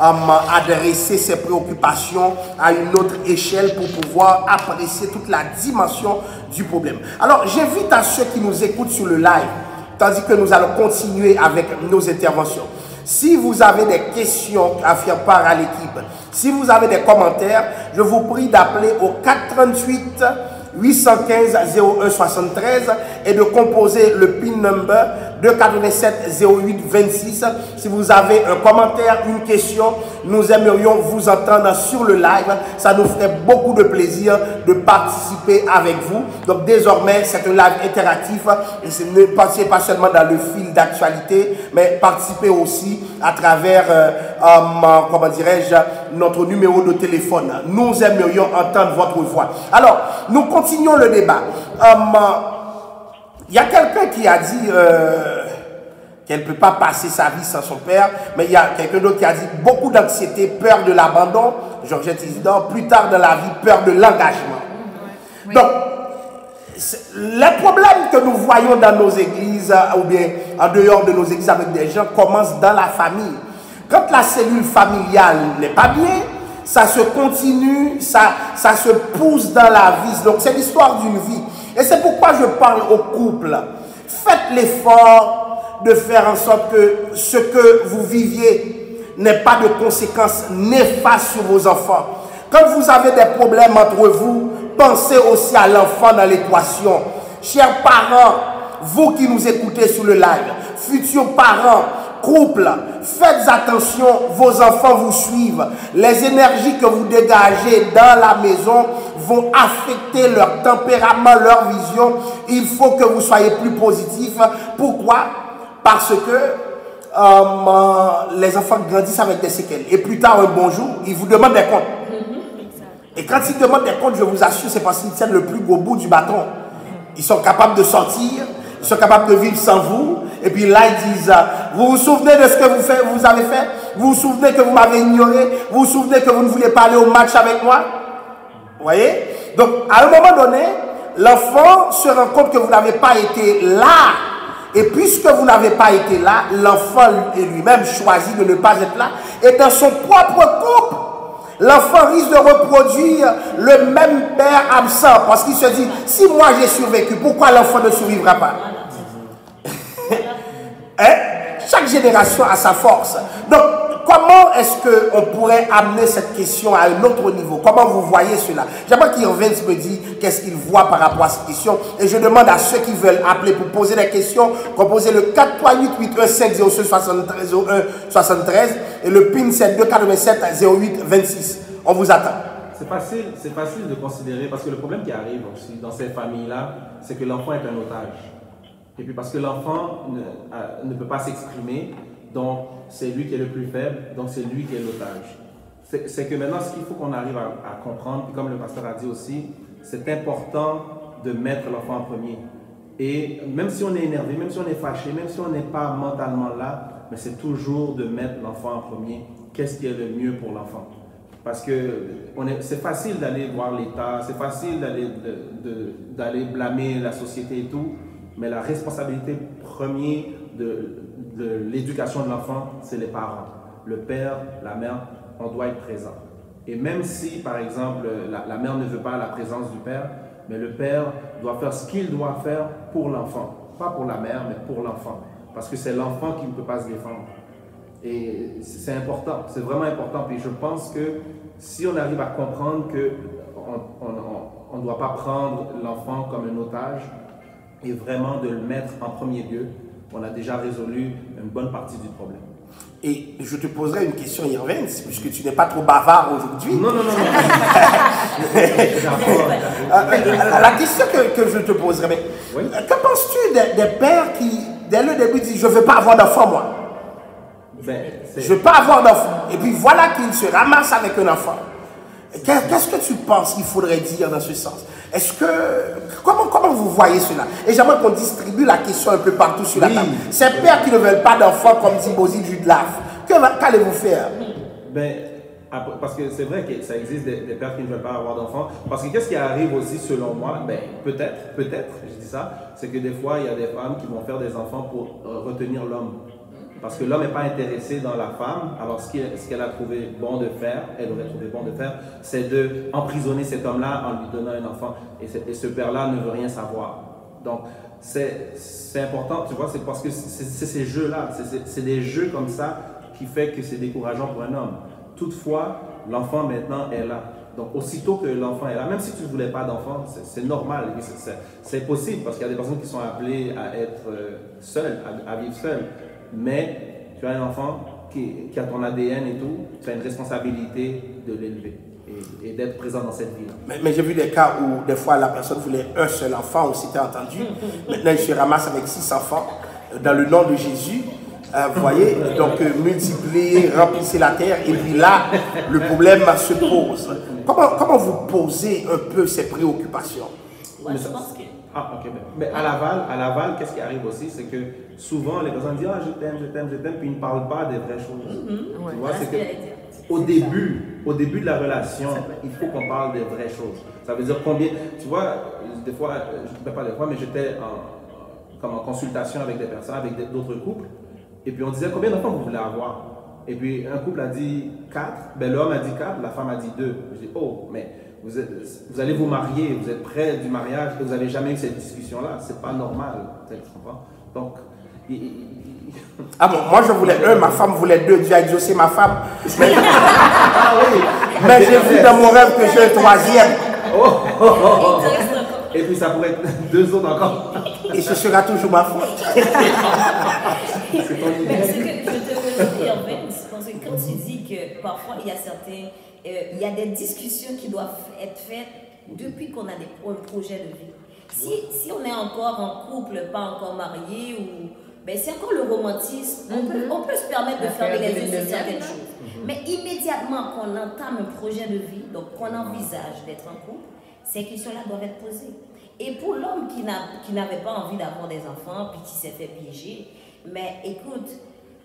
adresser ces préoccupations à une autre échelle pour pouvoir apprécier toute la dimension du problème. Alors, j'invite à ceux qui nous écoutent sur le live, tandis que nous allons continuer avec nos interventions. Si vous avez des questions à faire part à l'équipe, si vous avez des commentaires, je vous prie d'appeler au 438 815 01 73 et de composer le PIN number 287 08 26. Si vous avez un commentaire, une question, nous aimerions vous entendre sur le live. Ça nous ferait beaucoup de plaisir de participer avec vous. Donc désormais, c'est un live interactif. Et ne passez pas seulement dans le fil d'actualité, mais participez aussi à travers, comment dirais-je, notre numéro de téléphone. Nous aimerions entendre votre voix. Alors, nous continuons le débat. Il y a quelqu'un qui a dit qu'elle ne peut pas passer sa vie sans son père, mais il y a quelqu'un d'autre qui a dit beaucoup d'anxiété, peur de l'abandon, Georgette Isidore, plus tard dans la vie, peur de l'engagement. Oui. Donc, les problèmes que nous voyons dans nos églises, ou bien en dehors de nos églises avec des gens, commencent dans la famille. Quand la cellule familiale n'est pas bien, ça se continue, ça se pousse dans la vie. Donc c'est l'histoire d'une vie. Et c'est pourquoi je parle au couple. Faites l'effort de faire en sorte que ce que vous viviez n'ait pas de conséquences néfastes sur vos enfants. Quand vous avez des problèmes entre vous, pensez aussi à l'enfant dans l'équation. Chers parents, vous qui nous écoutez sur le live, futurs parents, couple, faites attention, vos enfants vous suivent. Les énergies que vous dégagez dans la maison vont affecter leur tempérament, leur vision. Il faut que vous soyez plus positifs. Pourquoi? Parce que les enfants grandissent avec des séquelles. Et plus tard, un bonjour, ils vous demandent des comptes. Et quand ils demandent des comptes, je vous assure, c'est parce qu'ils tiennent le plus gros bout du bâton. Ils sont capables de sortir, ils sont capables de vivre sans vous. Et puis là, ils disent, vous vous souvenez de ce que vous avez fait? Vous vous souvenez que vous m'avez ignoré? Vous vous souvenez que vous ne voulez pas aller au match avec moi? Vous voyez? Donc, à un moment donné, l'enfant se rend compte que vous n'avez pas été là. Et puisque vous n'avez pas été là, l'enfant lui-même choisit de ne pas être là. Et dans son propre couple, l'enfant risque de reproduire le même père absent. Parce qu'il se dit, si moi j'ai survécu, pourquoi l'enfant ne survivra pas? Hein? Chaque génération a sa force. Donc, comment est-ce qu'on pourrait amener cette question à un autre niveau? Comment vous voyez cela? J'aimerais qu'Irvin me dise qu'est-ce qu'il voit par rapport à cette question. Et je demande à ceux qui veulent appeler pour poser des questions, composez le 438-815-0673 et le PIN c'est 287-08-26. On vous attend. C'est facile de considérer, parce que le problème qui arrive aussi dans ces familles-là, c'est que l'enfant est un otage. Et puis parce que l'enfant ne peut pas s'exprimer, donc c'est lui qui est le plus faible, donc c'est lui qui est l'otage. C'est que maintenant, ce qu'il faut qu'on arrive à comprendre, puis comme le pasteur a dit aussi, c'est important de mettre l'enfant en premier. Et même si on est énervé, même si on est fâché, même si on n'est pas mentalement là, mais c'est toujours de mettre l'enfant en premier. Qu'est-ce qui est le mieux pour l'enfant? Parce que c'est facile d'aller voir l'État, c'est facile d'aller blâmer la société et tout, mais la responsabilité première de l'éducation de l'enfant, c'est les parents. Le père, la mère, on doit être présent. Et même si, par exemple, la mère ne veut pas la présence du père, mais le père doit faire ce qu'il doit faire pour l'enfant. Pas pour la mère, mais pour l'enfant. Parce que c'est l'enfant qui ne peut pas se défendre. Et c'est important, c'est vraiment important. Puis je pense que si on arrive à comprendre qu'on ne doit pas prendre l'enfant comme un otage et vraiment de le mettre en premier lieu, on a déjà résolu une bonne partie du problème. Et je te poserai une question, Irvin, puisque tu n'es pas trop bavard aujourd'hui. Non. La question que je te poserai, mais oui. Que penses-tu des pères qui, dès le début, disent « je ne veux pas avoir d'enfant, moi ». Je ne veux pas avoir d'enfant. Et puis voilà qu'il se ramasse avec un enfant. Qu'est-ce que tu penses qu'il faudrait dire dans ce sens? Est-ce que... Comment vous voyez cela? Et j'aimerais qu'on distribue la question un peu partout sur la table. Ces pères qui ne veulent pas d'enfants, comme dit Bozy Judlaf, qu'allez-vous faire? Parce que c'est vrai que ça existe des pères qui ne veulent pas avoir d'enfants. Parce que qu'est-ce qui arrive aussi, selon moi, peut-être, je dis ça, c'est que des fois, il y a des femmes qui vont faire des enfants pour retenir l'homme. Parce que l'homme n'est pas intéressé dans la femme, alors ce qu'elle a trouvé bon de faire, elle aurait trouvé bon de faire, c'est d'emprisonner cet homme-là en lui donnant un enfant. Et ce père-là ne veut rien savoir. Donc, c'est important, tu vois, c'est parce que c'est ces jeux-là, c'est des jeux comme ça qui fait que c'est décourageant pour un homme. Toutefois, l'enfant maintenant est là. Donc, aussitôt que l'enfant est là, même si tu ne voulais pas d'enfant, c'est normal, c'est possible, parce qu'il y a des personnes qui sont appelées à être seules, à vivre seules. Mais tu as un enfant qui a ton ADN et tout, tu as une responsabilité de l'élever et d'être présent dans cette vie-là. Mais j'ai vu des cas où des fois la personne voulait un seul enfant, on s'était entendu. Maintenant, il se ramasse avec 6 enfants dans le nom de Jésus. Vous voyez, donc multiplier, remplissez la terre, et puis là, le problème se pose. Comment vous posez un peu ces préoccupations? Ouais, je pense que... Ah, ok. Mais à l'aval, qu'est-ce qui arrive aussi, c'est que souvent les personnes disent « Ah, je t'aime », puis ils ne parlent pas des vraies choses. Tu vois, c'est que au début de la relation, il faut qu'on parle des vraies choses. Ça veut dire combien... Tu vois, des fois, mais j'étais en consultation avec des personnes, avec d'autres couples, et puis on disait « Combien d'enfants vous voulez avoir ?» Et puis un couple a dit 4, l'homme a dit 4, la femme a dit 2. Je dis « Oh, mais... Vous allez vous marier, vous êtes près du mariage et vous n'avez jamais eu cette discussion-là. C'est pas normal. Tu comprends? Donc, Ah bon, moi je voulais un, ma femme voulait deux, Dieu a exaucé ma femme. Mais, mais j'ai vu dans mon rêve que j'ai un troisième. Et puis ça pourrait être deux autres encore. Et ce sera toujours ma faute. Mais ce que je te veux dire, parce que quand tu dis que parfois il y a des discussions qui doivent être faites depuis qu'on a un projet de vie. Si on est encore en couple, pas encore marié, ben c'est encore le romantisme, on peut se permettre de fermer les yeux sur certaines choses. Mais immédiatement qu'on entame un projet de vie, donc qu'on envisage d'être en couple, ces questions-là doivent être posées. Et pour l'homme qui n'avait pas envie d'avoir des enfants, puis qui s'est fait piéger, mais écoute,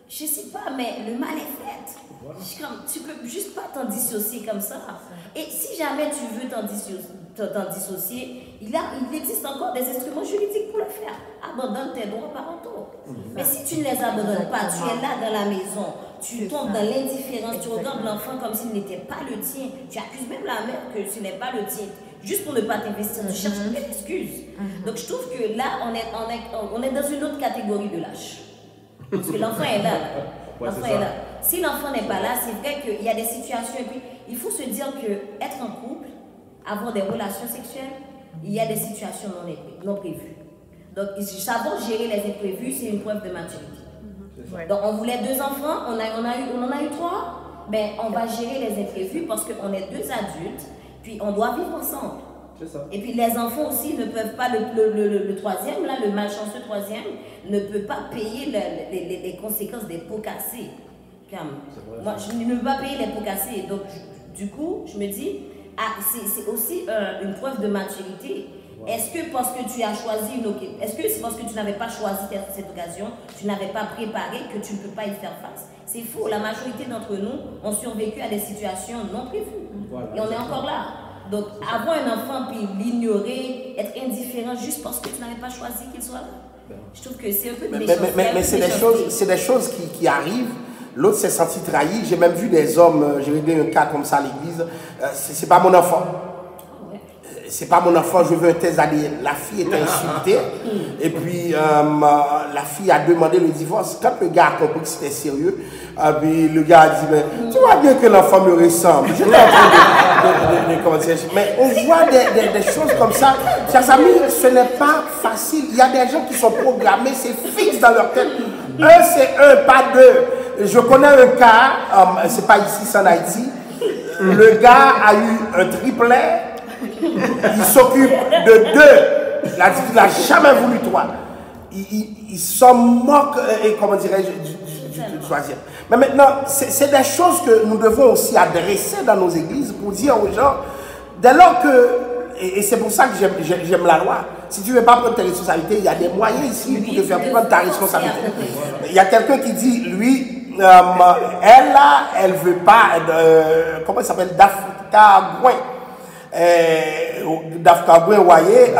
je ne sais pas, mais le mal est fait. Voilà. Tu ne peux juste pas t'en dissocier comme ça. Et si jamais tu veux t'en dissocier, il existe encore des instruments juridiques pour le faire. Abandonne tes droits parentaux. Mais si tu ne les abandonnes pas, tu es là dans la maison, tu tombes dans l'indifférence, tu regardes l'enfant comme s'il n'était pas le tien, tu accuses même la mère que ce n'est pas le tien, juste pour ne pas t'investir, tu cherches une excuse. Donc je trouve que là, on est dans une autre catégorie de lâche. Parce que l'enfant est là. L'enfant est là. Si l'enfant n'est pas là, c'est vrai qu'il y a des situations, et puis il faut se dire que être en couple, avoir des relations sexuelles, il y a des situations non prévues. Donc, savoir gérer les imprévus, c'est une preuve de maturité. Donc, on voulait 2 enfants, on en a eu 3, mais on va gérer les imprévus parce qu'on est 2 adultes, puis on doit vivre ensemble. Ça. Et puis les enfants aussi ne peuvent pas, le troisième, là, le malchanceux troisième, ne peut pas payer les conséquences des pots cassés. Moi, je ne peux pas payer les pots cassés. Donc, du coup, je me dis, c'est aussi une preuve de maturité. Wow. Est-ce que parce que tu as choisi est-ce que c'est parce que tu n'avais pas choisi cette occasion, tu n'avais pas préparé, que tu ne peux pas y faire face? C'est faux. La majorité d'entre nous ont survécu à des situations non prévues. Voilà, et on est encore là. Donc, avoir un enfant puis l'ignorer, être indifférent juste parce que tu n'avais pas choisi qu'il soit là, je trouve que c'est un peu méchant. Mais c'est des choses qui arrivent. L'autre s'est senti trahi. J'ai même vu des hommes, j'ai réglé un cas comme ça à l'église. C'est pas mon enfant. C'est pas mon enfant, je veux un test ADN. La fille était insultée. Et puis, la fille a demandé le divorce. Quand le gars a compris que c'était sérieux, puis le gars a dit, tu vois bien que l'enfant me ressemble. J'étais en train de comment dire. Mais on voit des choses comme ça. Chers amis, ce n'est pas facile. Il y a des gens qui sont programmés, c'est fixe dans leur tête. Un, c'est un, pas deux. Je connais un cas, c'est pas ici, c'est en Haïti. Le gars a eu un triplet. Il s'occupe de 2. Il n'a jamais voulu 3. Il s'en moque, comment dirais-je, du troisième. Mais maintenant, c'est des choses que nous devons aussi adresser dans nos églises pour dire aux gens, dès lors que, et c'est pour ça que j'aime la loi, si tu ne veux pas prendre tes responsabilités, il y a des moyens ici pour te faire prendre ta responsabilité. Il y a quelqu'un qui dit, lui, elle ne veut pas, comment il s'appelle, Dafka Gouin. Dafka Gouin, voyez,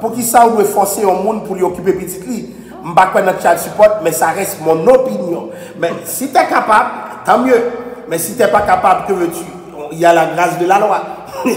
pour qui ça, on doit forcer au monde pour lui occuper petit lit. Je ne sais pas notre child support, mais ça reste mon opinion. Mais si tu es capable, tant mieux. Mais si tu n'es pas capable, que veux-tu? Il y a la grâce de la loi. Et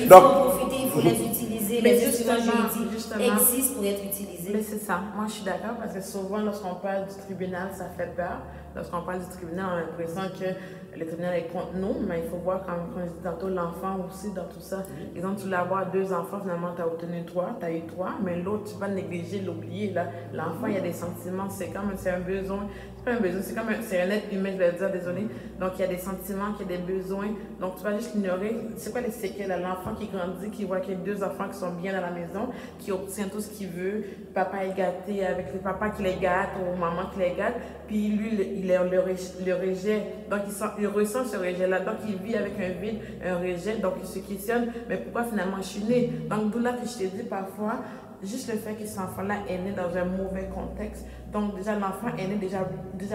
il faut en profiter, il faut les utiliser. Les instruments juridiques existent pour être utilisés. Mais c'est ça. Moi, je suis d'accord parce que souvent, lorsqu'on parle du tribunal, ça fait peur. Lorsqu'on parle du tribunal, on a l'impression que le tribunal est contre nous, mais il faut voir, quand je dis tantôt, l'enfant aussi dans tout ça. Exemple, tu voulais avoir 2 enfants, finalement, tu as obtenu 3, tu as eu 3, mais l'autre, tu vas négliger, l'oublier. L'enfant, il y a des sentiments, c'est un besoin. C'est pas un besoin, c'est un être humain, je vais le dire, désolé. Donc, il y a des sentiments, il y a des besoins. Donc, tu vas juste l'ignorer. C'est quoi les séquelles? L'enfant qui grandit, qui voit qu'il y a 2 enfants qui sont bien dans la maison, qui obtient tout ce qu'il veut. Papa est gâté avec le papa qui les gâte ou maman qui les gâte. Puis lui, il le rejet. Donc, il ressent ce rejet-là. Donc, il vit avec un vide, un rejet. Donc, il se questionne, mais pourquoi finalement je suis né? Donc, d'où là que je t'ai dit parfois, juste le fait que cet enfant-là est né dans un mauvais contexte Donc déjà l'enfant est né déjà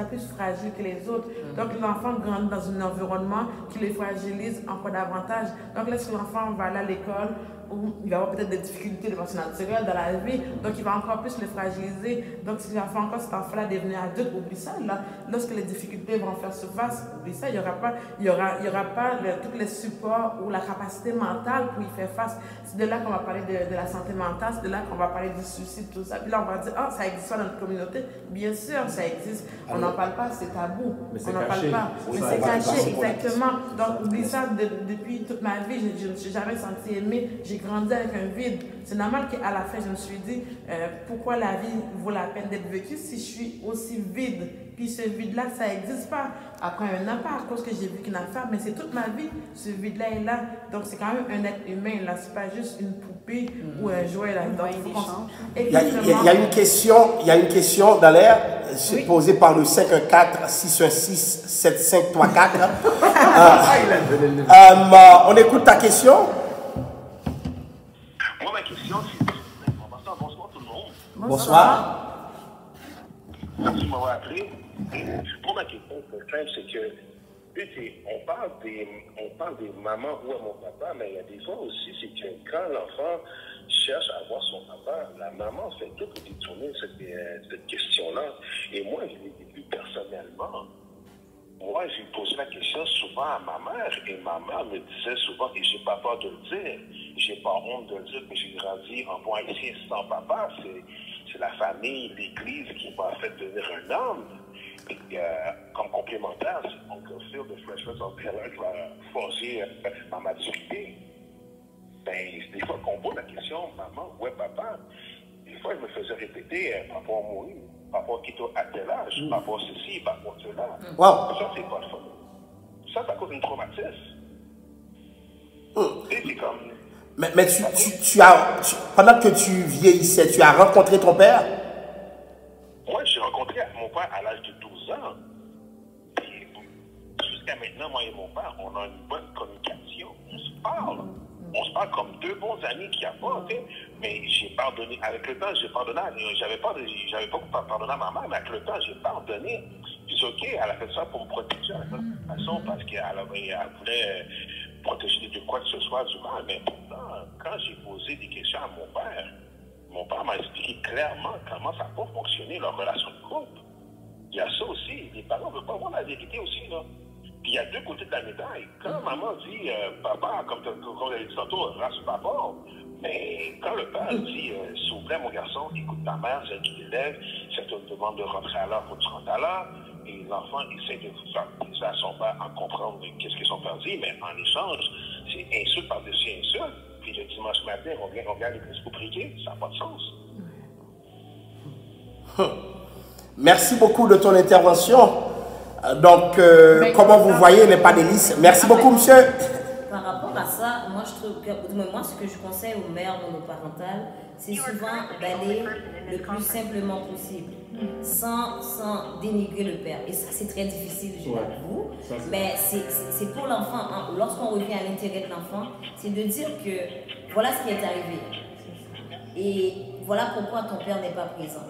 plus fragile que les autres. Donc l'enfant grandit dans un environnement qui le fragilise encore davantage. Donc lorsque l'enfant va aller à l'école, où il va avoir peut-être des difficultés de façon naturelle dans la vie, donc il va encore plus le fragiliser. Donc s'il va faire encore cet enfant-là devenir adulte, oublie ça. Là, lorsque les difficultés vont faire surface, oublie ça, il n'y aura pas tous les supports ou la capacité mentale pour y faire face. C'est de là qu'on va parler de la santé mentale, c'est de là qu'on va parler du suicide, tout ça. Puis là, on va dire, ah, ça existe pas dans notre communauté. Bien sûr, ça existe. On n'en parle pas, c'est tabou. On n'en parle pas. Mais c'est caché, exactement. Donc, oublie ça, depuis toute ma vie, je ne me suis jamais sentie aimée. J'ai grandi avec un vide. C'est normal qu'à la fin, je me suis dit, pourquoi la vie vaut la peine d'être vécue si je suis aussi vide? Puis ce vide-là, ça n'existe pas. Après un an, pas à cause que j'ai vu qu'une affaire, mais c'est toute ma vie, ce vide-là est là. Donc c'est quand même un être humain, là. C'est pas juste une poupée ou un jouet, là. Donc, il y a une question dans l'air, posée par le 514-616-7534. On écoute ta question. Moi, ma question, c'est... Bonsoir tout le monde. Bonsoir. Merci de m'avoir appelé. Pour ma question, c'est que on parle des mamans ou à mon papa, mais il y a des fois aussi, c'est que quand l'enfant cherche à voir son papa, la maman fait tout pour détourner cette question-là. Et moi, je l'ai vécu personnellement. Moi, j'ai posé la question souvent à ma mère, et ma mère me disait souvent, et j'ai pas peur de le dire, j'ai pas honte de le dire, mais j'ai grandi en bon haïtien sans papa. C'est la famille, l'église qui m'a fait devenir un homme. Et comme complémentaire, c'est mon feel de Freshman of Taylor qui va forger ma maturité. Ben, des fois qu'on pose la question, maman, ouais, papa, des fois je me faisais répéter, papa a mouru, papa quitte à tel âge, papa ceci, papa cela. Wow. Ça, c'est pas le fun. Ça cause une traumatisme. Et c'est comme... Mais pendant que tu vieillissais, tu as rencontré ton père? Moi, j'ai rencontré mon père à l'âge de 12 ans. Et jusqu'à maintenant, moi et mon père, on a une bonne communication. On se parle. On se parle comme deux bons amis qui apportent. Mais j'ai pardonné. Avec le temps, j'ai pardonné. J'avais pas pardonné à ma mère, mais avec le temps, j'ai pardonné. Puis OK, elle a fait ça pour me protéger à cette façon parce qu'elle voulait protéger de quoi que ce soit du mal. Mais pourtant, quand j'ai posé des questions à mon père m'a expliqué clairement comment ça peut fonctionner leur relation de couple. Il y a ça aussi. Les parents ne veulent pas voir la vérité aussi, là. Puis il y a deux côtés de la médaille. Quand maman dit papa, comme on l'a dit tantôt, race papa, mais quand le père dit s'il vous plaît, mon garçon, écoute ta mère, c'est elle qui t'élève, si elle te demande de rentrer à l'heure, faut que tu rentres à l'heure. Et l'enfant essaie de faire plaisir à son père en comprendre qu'est-ce que son père dit, mais en échange, c'est insulte par-dessus insulte. Puis le dimanche matin, on vient à l'église pour prier, ça n'a pas de sens. Merci beaucoup de ton intervention. Donc, comment vous voyez les panélistes? Merci beaucoup, monsieur. Par rapport à ça, moi, je trouve que, moi, ce que je conseille aux mères monoparentales, c'est souvent d'aller le plus simplement possible, sans dénigrer le père. Et ça, c'est très difficile, je l'avoue. Mais c'est pour l'enfant. Hein. Lorsqu'on revient à l'intérêt de l'enfant, c'est de dire que voilà ce qui est arrivé. Et voilà pourquoi ton père n'est pas présent.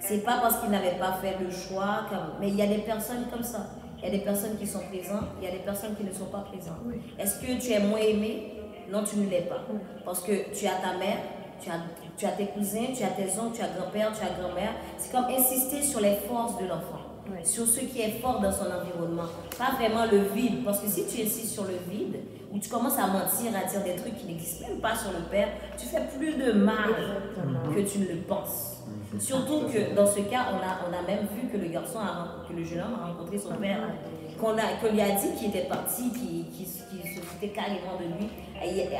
C'est pas parce qu'il n'avait pas fait le choix, mais il y a des personnes comme ça. Il y a des personnes qui sont présentes, il y a des personnes qui ne sont pas présentes. Est-ce que tu es moins aimé? Non, tu ne l'es pas. Parce que tu as ta mère, tu as tes cousins, tu as tes oncles, tu as grand-père, tu as grand-mère. C'est comme insister sur les forces de l'enfant, sur ce qui est fort dans son environnement. Pas vraiment le vide, parce que si tu insistes sur le vide, ou tu commences à mentir, à dire des trucs qui n'existent même pas sur le père, tu fais plus de mal que tu ne le penses. Surtout que dans ce cas, on a même vu que le jeune homme a rencontré son père, qu'on lui a dit qu'il était parti, qu'il se foutait carrément de lui,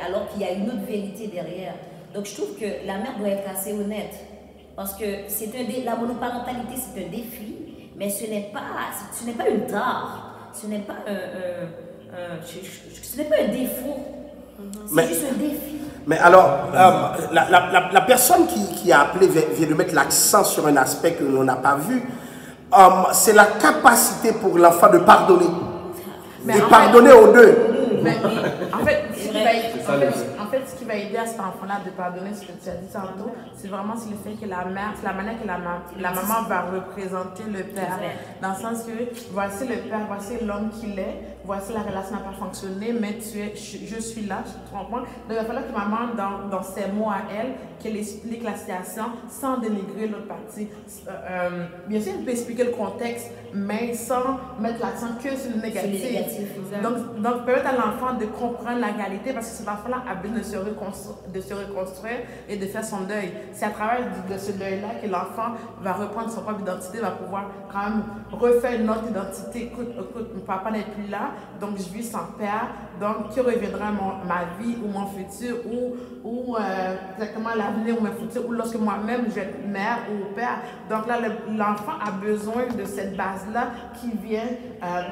alors qu'il y a une autre vérité derrière. Donc je trouve que la mère doit être assez honnête, parce que la monoparentalité c'est un défi, mais ce n'est pas une tare, ce n'est pas un défaut, c'est juste un défi. Mais alors, la personne qui a appelé vient de mettre l'accent sur un aspect que l'on n'a pas vu. C'est la capacité pour l'enfant de pardonner. Et pardonner aux deux. Mais en fait, ce qui va aider à cet enfant-là de pardonner ce que tu as dit tantôt, c'est vraiment le fait que la mère, c'est la manière que la maman va représenter le père. Dans le sens que voici le père, voici l'homme qu'il est, voici la relation n'a pas fonctionné, mais je suis là, tu te comprends? Donc il va falloir que maman, dans ses mots à elle, qu'elle explique la situation sans dénigrer l'autre partie. Bien sûr, elle peut expliquer le contexte, mais sans mettre l'accent que sur le négatif. Donc permettre à l'enfant de comprendre la réalité, parce que cet enfant-là a besoin de se reconstruire et de faire son deuil. C'est à travers de ce deuil-là que l'enfant va reprendre son propre identité, va pouvoir quand même refaire une autre identité. Écoute, mon papa n'est plus là, donc je vis sans père, donc qui reviendra ma vie ou mon futur, ou exactement l'avenir ou mon futur, ou lorsque moi-même je vais être mère ou père. Donc là, l'enfant a besoin de cette base-là qui vient à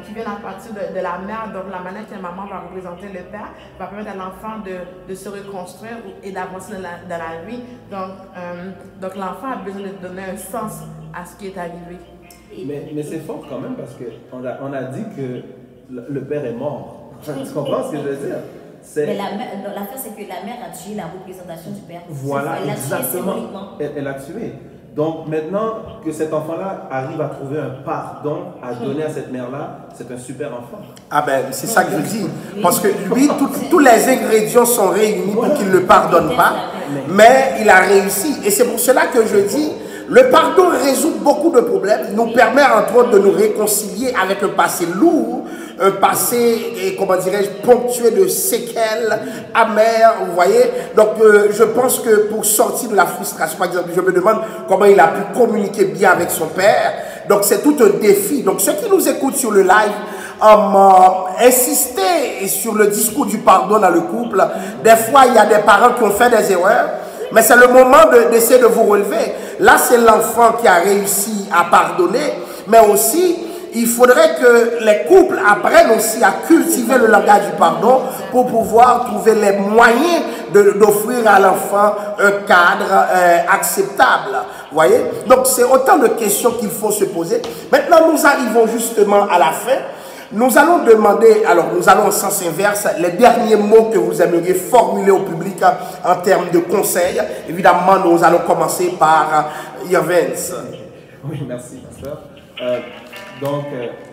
partir de la mère. Donc la manière que la maman va représenter le père va permettre à l'enfant de se reconstruire et d'avancer dans la vie. Donc l'enfant a besoin de donner un sens à ce qui est arrivé. Mais c'est fort quand même, parce qu'on a dit que le père est mort. Tu comprends ce que je veux dire? Mais l'affaire, c'est que la mère a tué la représentation du père. Voilà, elle exactement. Elle a tué. Donc maintenant que cet enfant-là arrive à trouver un pardon à donner à cette mère-là, c'est un super enfant. Ah ben, c'est ça que je dis. Parce que lui, tous les ingrédients sont réunis pour qu'il ne pardonne pas, mais il a réussi. Et c'est pour cela que je dis, le pardon résout beaucoup de problèmes, nous permet entre autres de nous réconcilier avec un passé lourd, un passé, comment dirais-je, ponctué de séquelles amères, vous voyez. Donc, je pense que pour sortir de la frustration, par exemple, je me demande comment il a pu communiquer bien avec son père. Donc, c'est tout un défi. Donc, ceux qui nous écoutent sur le live, insister sur le discours du pardon dans le couple. Des fois, il y a des parents qui ont fait des erreurs, mais c'est le moment d'essayer de vous relever. Là, c'est l'enfant qui a réussi à pardonner, mais aussi, il faudrait que les couples apprennent aussi à cultiver le langage du pardon pour pouvoir trouver les moyens d'offrir à l'enfant un cadre acceptable. Vous voyez? Donc, c'est autant de questions qu'il faut se poser. Maintenant, nous arrivons justement à la fin. Nous allons demander, alors nous allons en sens inverse, les derniers mots que vous aimeriez formuler au public en termes de conseils. Évidemment, nous allons commencer par Irvens. Oui, merci, pasteur. Donc,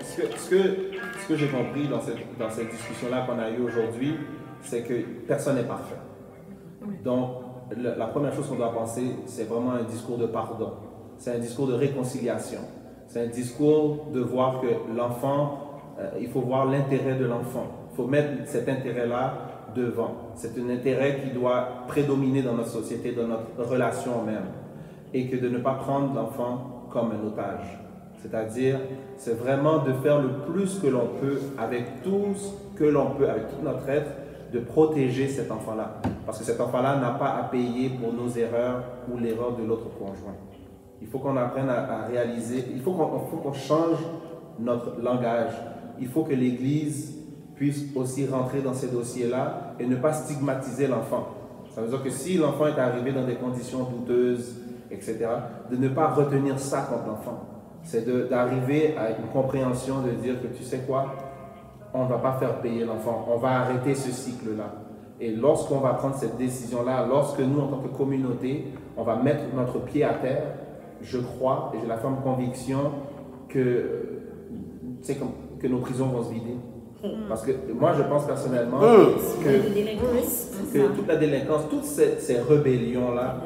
ce que j'ai compris dans cette discussion-là qu'on a eue aujourd'hui, c'est que personne n'est parfait. Donc, la première chose qu'on doit penser, c'est vraiment un discours de pardon. C'est un discours de réconciliation. C'est un discours de voir que l'enfant, il faut voir l'intérêt de l'enfant. Il faut mettre cet intérêt-là devant. C'est un intérêt qui doit prédominer dans notre société, dans notre relation même. Et que de ne pas prendre l'enfant comme un otage. C'est-à-dire, c'est vraiment de faire le plus que l'on peut avec tout ce que l'on peut, avec tout notre être, de protéger cet enfant-là. Parce que cet enfant-là n'a pas à payer pour nos erreurs ou l'erreur de l'autre conjoint. Il faut qu'on apprenne à réaliser, il faut qu'on change notre langage. Il faut que l'Église puisse aussi rentrer dans ces dossiers-là et ne pas stigmatiser l'enfant. Ça veut dire que si l'enfant est arrivé dans des conditions douteuses, etc., de ne pas retenir ça contre l'enfant. C'est d'arriver à une compréhension, de dire que tu sais quoi, on ne va pas faire payer l'enfant, on va arrêter ce cycle-là. Et lorsqu'on va prendre cette décision-là, lorsque nous, en tant que communauté, on va mettre notre pied à terre, je crois, et j'ai la ferme conviction que nos prisons vont se vider. Parce que moi, je pense personnellement que toute la délinquance, toutes ces rébellions-là,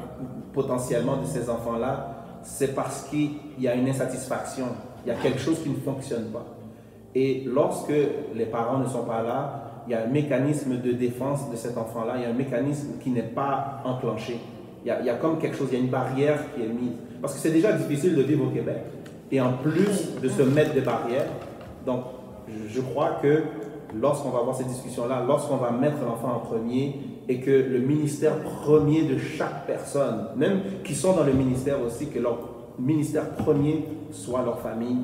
potentiellement de ces enfants-là, c'est parce qu'il y a une insatisfaction, il y a quelque chose qui ne fonctionne pas. Et lorsque les parents ne sont pas là, il y a un mécanisme de défense de cet enfant-là, il y a un mécanisme qui n'est pas enclenché. Il y a comme quelque chose, il y a une barrière qui est mise. Parce que c'est déjà difficile de vivre au Québec. Et en plus de se mettre des barrières, donc je crois que lorsqu'on va avoir cette discussion-là, lorsqu'on va mettre l'enfant en premier, et que le ministère premier de chaque personne, même qui sont dans le ministère aussi, que leur ministère premier soit leur famille,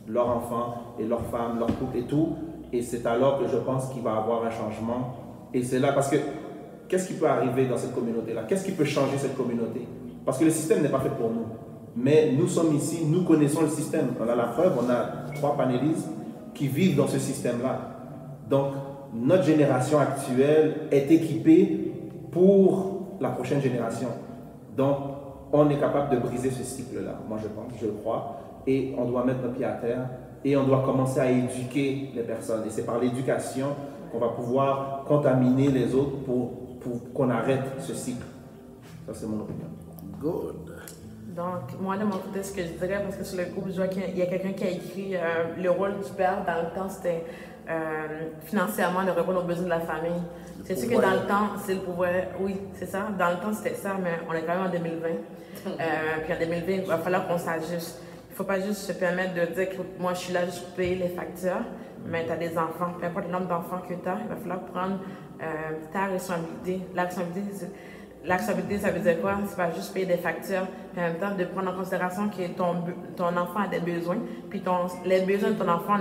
leurs enfants et leurs femmes, leur couple et tout. Et c'est alors que je pense qu'il va y avoir un changement. Et c'est là, parce que qu'est-ce qui peut arriver dans cette communauté-là? Qu'est-ce qui peut changer cette communauté? Parce que le système n'est pas fait pour nous. Mais nous sommes ici, nous connaissons le système. On a la preuve, on a 3 panélistes qui vivent dans ce système-là. Donc, notre génération actuelle est équipée pour la prochaine génération. Donc, on est capable de briser ce cycle-là, moi je pense, je le crois, et on doit mettre nos pieds à terre et on doit commencer à éduquer les personnes. Et c'est par l'éducation qu'on va pouvoir contaminer les autres pour qu'on arrête ce cycle. Ça, c'est mon opinion. Good. Donc, moi, de mon côté, ce que je dirais, parce que sur le groupe, je vois qu'il y a quelqu'un qui a écrit le rôle du père. Dans le temps, c'était financièrement de répondre aux besoins de la famille. C'est sûr que dans le temps, c'est le pouvoir. Oui, c'est ça. Dans le temps, c'était ça, mais on est quand même en 2020. Puis en 2020, il va falloir qu'on s'ajuste. Il ne faut pas juste se permettre de dire que moi, je suis là juste pour payer les factures, mais tu as des enfants. Peu importe le nombre d'enfants que tu as, il va falloir prendre ta responsabilité. La responsabilité, ça veut dire quoi? C'est pas juste payer des factures, mais en même temps de prendre en considération que ton enfant a des besoins, puis les besoins de ton enfant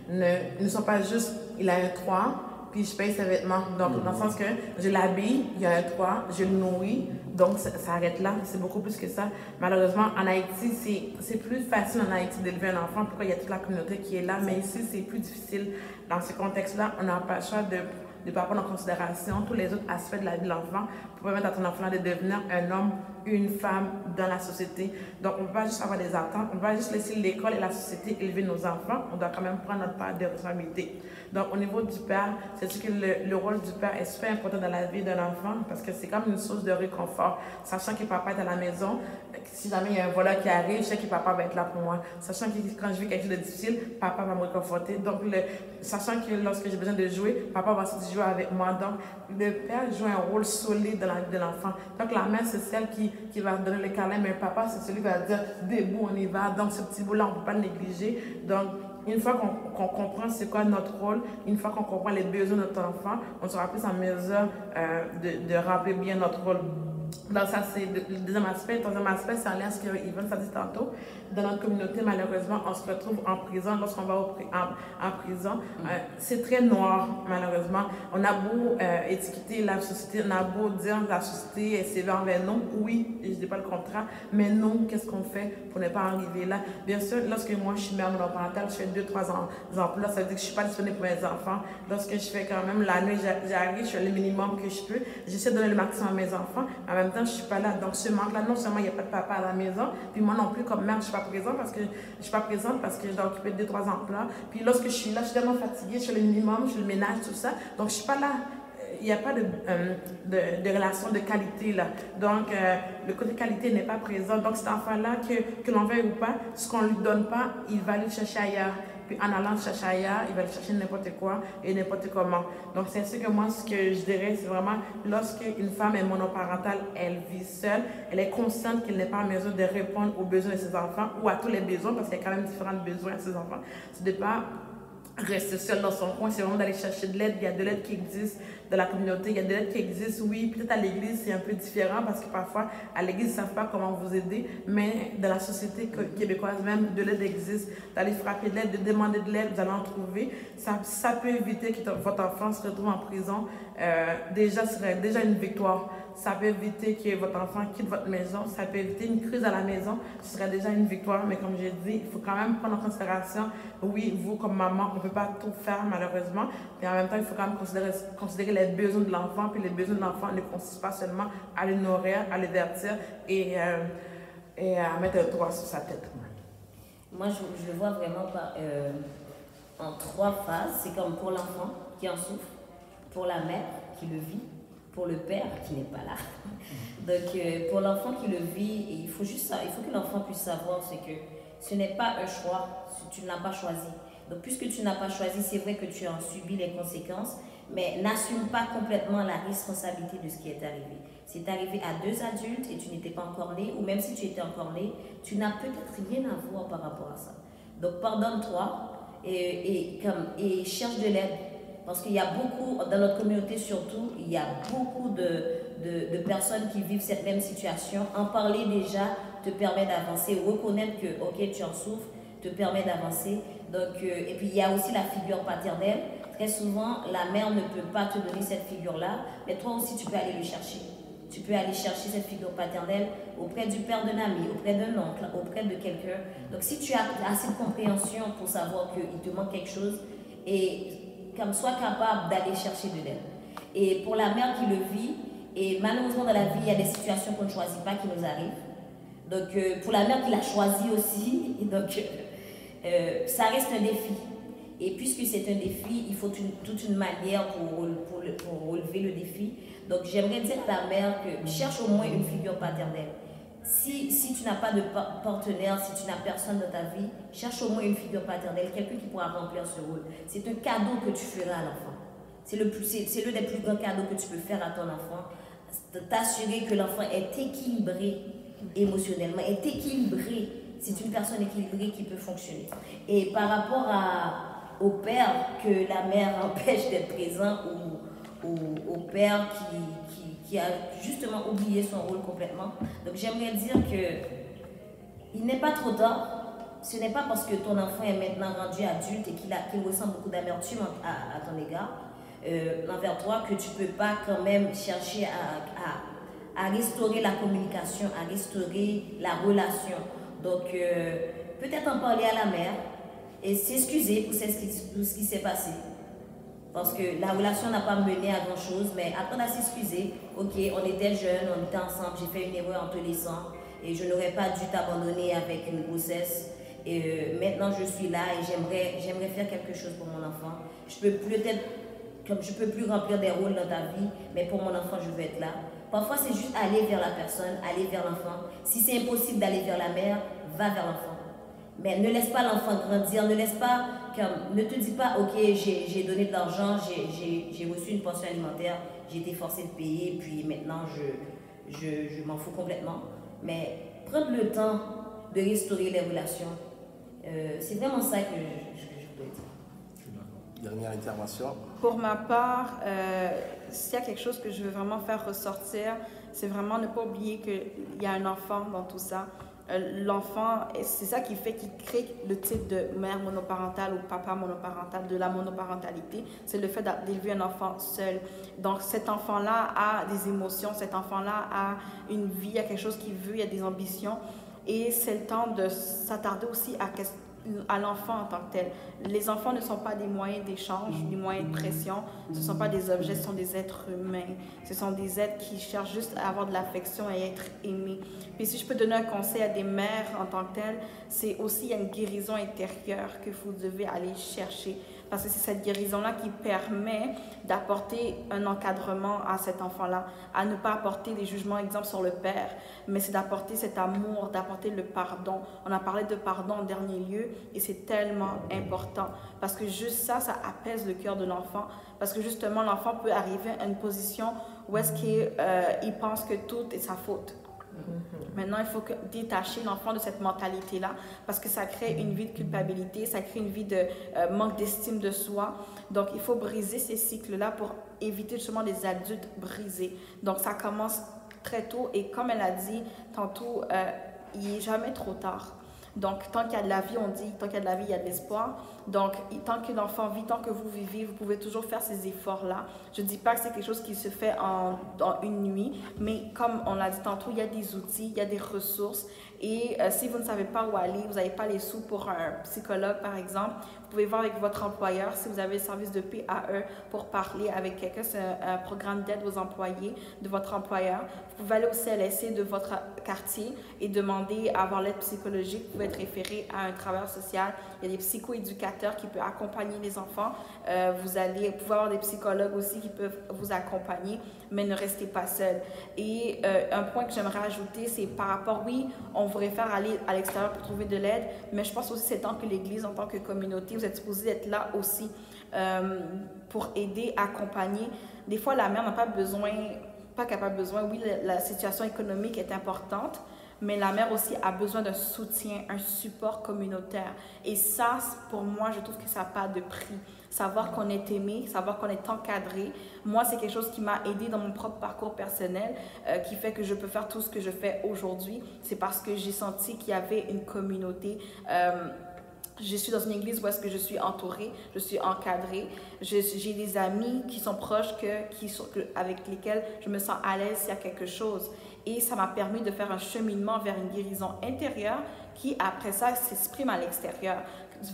ne sont pas juste, il a un toit, puis je paye ses vêtements. Donc, dans le sens que je l'habille, il y a un toit, je le nourris, donc ça arrête là, c'est beaucoup plus que ça. Malheureusement, en Haïti, c'est plus facile en Haïti d'élever un enfant, pourquoi il y a toute la communauté qui est là, mais ici, c'est plus difficile. Dans ce contexte-là, on n'a pas le choix de ne pas prendre en considération tous les autres aspects de la vie de l'enfant pour permettre à ton enfant de devenir un homme, une femme dans la société. Donc, on ne peut pas juste avoir des attentes, on ne peut pas juste laisser l'école et la société élever nos enfants, on doit quand même prendre notre part de responsabilité. Donc, au niveau du père, c'est sûr que le rôle du père est super important dans la vie d'un enfant parce que c'est comme une source de réconfort. Sachant que papa est à la maison, si jamais il y a un voleur qui arrive, je sais que papa va être là pour moi. Sachant que quand je vis quelque chose de difficile, papa va me réconforter. Donc, sachant que lorsque j'ai besoin de jouer, papa va aussi jouer avec moi. Donc, le père joue un rôle solide dans la vie de l'enfant. Donc, la mère, c'est celle qui va donner le câlin, mais papa, c'est celui qui va dire debout, on y va. Donc, ce petit bout-là, on ne peut pas le négliger. Donc, une fois qu'on comprend c'est quoi notre rôle, une fois qu'on comprend les besoins de notre enfant, on sera plus en mesure de remplir bien notre rôle. Donc ça, c'est le deuxième aspect. Le troisième aspect, c'est en lien à ce qu'Yvonne a dit tantôt. Dans notre communauté, malheureusement, on se retrouve en prison. Lorsqu'on va en prison, c'est très noir, malheureusement. On a beau étiqueter la société, on a beau dire que la société est sévère envers nous. Oui, je ne dis pas le contraire, mais nous, qu'est-ce qu'on fait pour ne pas arriver là? Bien sûr, lorsque moi, je suis mère monoparentale, je fais 2-3 emplois, ça veut dire que je ne suis pas disponible pour mes enfants. Lorsque je fais quand même la nuit, j'arrive, je fais le minimum que je peux. J'essaie de donner le maximum à mes enfants. En même temps, je ne suis pas là. Donc, ce manque-là, non seulement il n'y a pas de papa à la maison, puis moi non plus, comme mère, je ne suis pas présente parce que je dois occuper 2-3 emplois. Puis lorsque je suis là, je suis tellement fatiguée, je fais le minimum, je fais le ménage, tout ça. Donc, je ne suis pas là. Il n'y a pas de relation de qualité là. Donc, le côté qualité n'est pas présent. Donc, cet enfant-là, que l'on veuille ou pas, ce qu'on ne lui donne pas, il va aller chercher ailleurs. Puis en allant chercher ailleurs, il va aller chercher n'importe quoi et n'importe comment. Donc, c'est ce que moi, ce que je dirais, c'est vraiment lorsqu'une femme est monoparentale, elle vit seule, elle est consciente qu'elle n'est pas en mesure de répondre aux besoins de ses enfants ou à tous les besoins, parce qu'il y a quand même différents besoins à ses enfants. C'est de ne pas rester seul dans son coin, c'est vraiment d'aller chercher de l'aide. Il y a de l'aide qui existe dans la communauté, il y a de l'aide qui existe, oui, peut-être à l'église c'est un peu différent parce que parfois à l'église ils ne savent pas comment vous aider, mais dans la société québécoise même, de l'aide existe, d'aller frapper de l'aide, de demander de l'aide, vous allez en trouver, ça peut éviter que votre enfant se retrouve en prison, déjà ce serait déjà une victoire. Ça peut éviter que votre enfant quitte votre maison, ça peut éviter une crise à la maison, ce serait déjà une victoire, mais comme j'ai dit, il faut quand même prendre en considération, oui, vous comme maman, on ne peut pas tout faire malheureusement, mais en même temps, il faut quand même considérer les besoins de l'enfant, puis les besoins de l'enfant ne consistent pas seulement à le nourrir, à le divertir et à mettre un toit sur sa tête. Moi, je le vois vraiment en 3 phases. C'est comme pour l'enfant qui en souffre, pour la mère qui le vit, pour le père qui n'est pas là. Donc, pour l'enfant qui le vit, il faut que l'enfant puisse savoir que ce n'est pas un choix, tu ne l'as pas choisi. Donc, puisque tu n'as pas choisi, c'est vrai que tu en subis les conséquences, mais n'assume pas complètement la responsabilité de ce qui est arrivé. C'est arrivé à 2 adultes et tu n'étais pas encore né, ou même si tu étais encore né, tu n'as peut-être rien à voir par rapport à ça. Donc, pardonne-toi et cherche de l'aide. Parce qu'il y a beaucoup, dans notre communauté surtout, il y a beaucoup de personnes qui vivent cette même situation. En parler déjà te permet d'avancer. Reconnaître que, ok, tu en souffres, te permet d'avancer. Donc, et puis, il y a aussi la figure paternelle. Très souvent, la mère ne peut pas te donner cette figure-là, mais toi aussi, tu peux aller le chercher. Tu peux aller chercher cette figure paternelle auprès du père d'un ami, auprès d'un oncle, auprès de quelqu'un. Donc, si tu as assez de compréhension pour savoir qu'il te manque quelque chose, et comme soit capable d'aller chercher de l'aide. Et pour la mère qui le vit, et malheureusement dans la vie, il y a des situations qu'on ne choisit pas qui nous arrivent. Donc pour la mère qui l'a choisi aussi, donc ça reste un défi. Et puisque c'est un défi, il faut toute une manière pour relever le défi. Donc j'aimerais dire à la mère que cherche au moins une figure paternelle. Si tu n'as pas de partenaire, si tu n'as personne dans ta vie, cherche au moins une figure paternelle, quelqu'un qui pourra remplir ce rôle. C'est un cadeau que tu feras à l'enfant. C'est l'un des plus grands cadeaux que tu peux faire à ton enfant. T'assurer que l'enfant est équilibré émotionnellement, est équilibré. C'est une personne équilibrée qui peut fonctionner. Et par rapport au père que la mère empêche d'être présent ou au père qui a justement oublié son rôle complètement. Donc j'aimerais dire que il n'est pas trop tard. Ce n'est pas parce que ton enfant est maintenant rendu adulte et qu'il ressent beaucoup d'amertume à ton égard envers toi que tu ne peux pas quand même chercher à restaurer la communication, à restaurer la relation. Donc peut-être en parler à la mère et s'excuser pour ce qui s'est passé. Parce que la relation n'a pas mené à grand chose, mais apprendre à s'excuser. Ok, on était jeunes, on était ensemble, j'ai fait une erreur en te laissant et je n'aurais pas dû t'abandonner avec une grossesse. Et maintenant je suis là et j'aimerais faire quelque chose pour mon enfant. Je peux plus remplir des rôles dans ta vie, mais pour mon enfant je veux être là. Parfois c'est juste aller vers la personne, aller vers l'enfant. Si c'est impossible d'aller vers la mère, va vers l'enfant. Mais ne laisse pas l'enfant grandir, ne te dis pas, ok, j'ai donné de l'argent, j'ai reçu une pension alimentaire, j'ai été forcée de payer, puis maintenant je m'en fous complètement. Mais prendre le temps de restaurer les relations, c'est vraiment ça que je voulais dire. Dernière intervention. Pour ma part, s'il y a quelque chose que je veux vraiment faire ressortir, c'est vraiment ne pas oublier qu'il y a un enfant dans tout ça. L'enfant, c'est ça qui fait qu'il crée le titre de mère monoparentale ou papa monoparental, de la monoparentalité, c'est le fait d'élever un enfant seul. Donc cet enfant-là a des émotions, cet enfant-là a une vie, il y a quelque chose qu'il veut, il y a des ambitions et c'est le temps de s'attarder aussi à l'enfant en tant que tel. Les enfants ne sont pas des moyens d'échange, des moyens de pression, ce ne sont pas des objets, ce sont des êtres humains. Ce sont des êtres qui cherchent juste à avoir de l'affection et à être aimés. Puis si je peux donner un conseil à des mères en tant que telles, c'est aussi il y a une guérison intérieure que vous devez aller chercher. Parce que c'est cette guérison-là qui permet d'apporter un encadrement à cet enfant-là, à ne pas apporter des jugements, exemple, sur le père, mais c'est d'apporter cet amour, d'apporter le pardon. On a parlé de pardon en dernier lieu et c'est tellement important parce que juste ça apaise le cœur de l'enfant parce que justement, l'enfant peut arriver à une position où est-ce qu'il pense que tout est sa faute. Maintenant, il faut détacher l'enfant de cette mentalité-là parce que ça crée une vie de culpabilité, ça crée une vie de manque d'estime de soi. Donc, il faut briser ces cycles-là pour éviter justement des adultes brisés. Donc, ça commence très tôt et comme elle a dit tantôt, il n'est jamais trop tard. Donc, tant qu'il y a de la vie, on dit, tant qu'il y a de la vie, il y a de l'espoir. Donc, tant que l'enfant vit, tant que vous vivez, vous pouvez toujours faire ces efforts-là. Je ne dis pas que c'est quelque chose qui se fait en une nuit, mais comme on l'a dit tantôt, il y a des outils, il y a des ressources. Et si vous ne savez pas où aller, vous n'avez pas les sous pour un psychologue, par exemple, vous pouvez voir avec votre employeur si vous avez le service de PAE pour parler avec quelqu'un. C'est un programme d'aide aux employés de votre employeur. Vous pouvez aller au CLSC de votre quartier et demander à avoir l'aide psychologique. Vous pouvez être référé à un travailleur social. Il y a des psychoéducateurs qui peuvent accompagner les enfants. Vous allez pouvoir avoir des psychologues aussi qui peuvent vous accompagner, mais ne restez pas seul. Et un point que j'aimerais ajouter, c'est par rapport, oui, on vous réfère à aller à l'extérieur pour trouver de l'aide, mais je pense aussi que c'est temps que l'Église, en tant que communauté, vous êtes supposé être là aussi pour aider, accompagner. Des fois, la mère n'a pas besoin, oui, la situation économique est importante, mais la mère aussi a besoin d'un soutien, un support communautaire. Et ça, pour moi, je trouve que ça n'a pas de prix. Savoir qu'on est aimé, savoir qu'on est encadré. Moi, c'est quelque chose qui m'a aidé dans mon propre parcours personnel, qui fait que je peux faire tout ce que je fais aujourd'hui. C'est parce que j'ai senti qu'il y avait une communauté. Je suis dans une église où est-ce que je suis entourée, je suis encadrée. J'ai des amis qui sont proches, avec lesquels je me sens à l'aise s'il y a quelque chose. Et ça m'a permis de faire un cheminement vers une guérison intérieure qui, après ça, s'exprime à l'extérieur.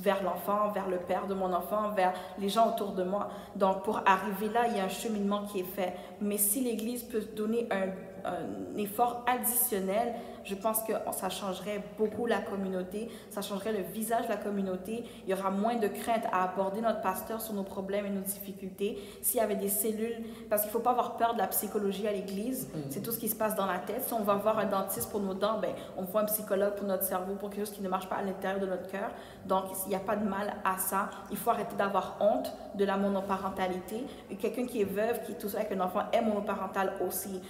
vers l'enfant, vers le père de mon enfant, vers les gens autour de moi. Donc, pour arriver là, il y a un cheminement qui est fait. Mais si l'Église peut donner un effort additionnel, je pense que ça changerait beaucoup la communauté, ça changerait le visage de la communauté. Il y aura moins de crainte à aborder notre pasteur sur nos problèmes et nos difficultés. S'il y avait des cellules, parce qu'il ne faut pas avoir peur de la psychologie à l'Église, c'est tout ce qui se passe dans la tête. Si on va voir un dentiste pour nos dents, ben, on voit un psychologue pour notre cerveau, pour quelque chose qui ne marche pas à l'intérieur de notre cœur. Donc, il n'y a pas de mal à ça. Il faut arrêter d'avoir honte de la monoparentalité. Et quelqu'un qui est veuve, qui est tout seul avec un enfant, est monoparental aussi.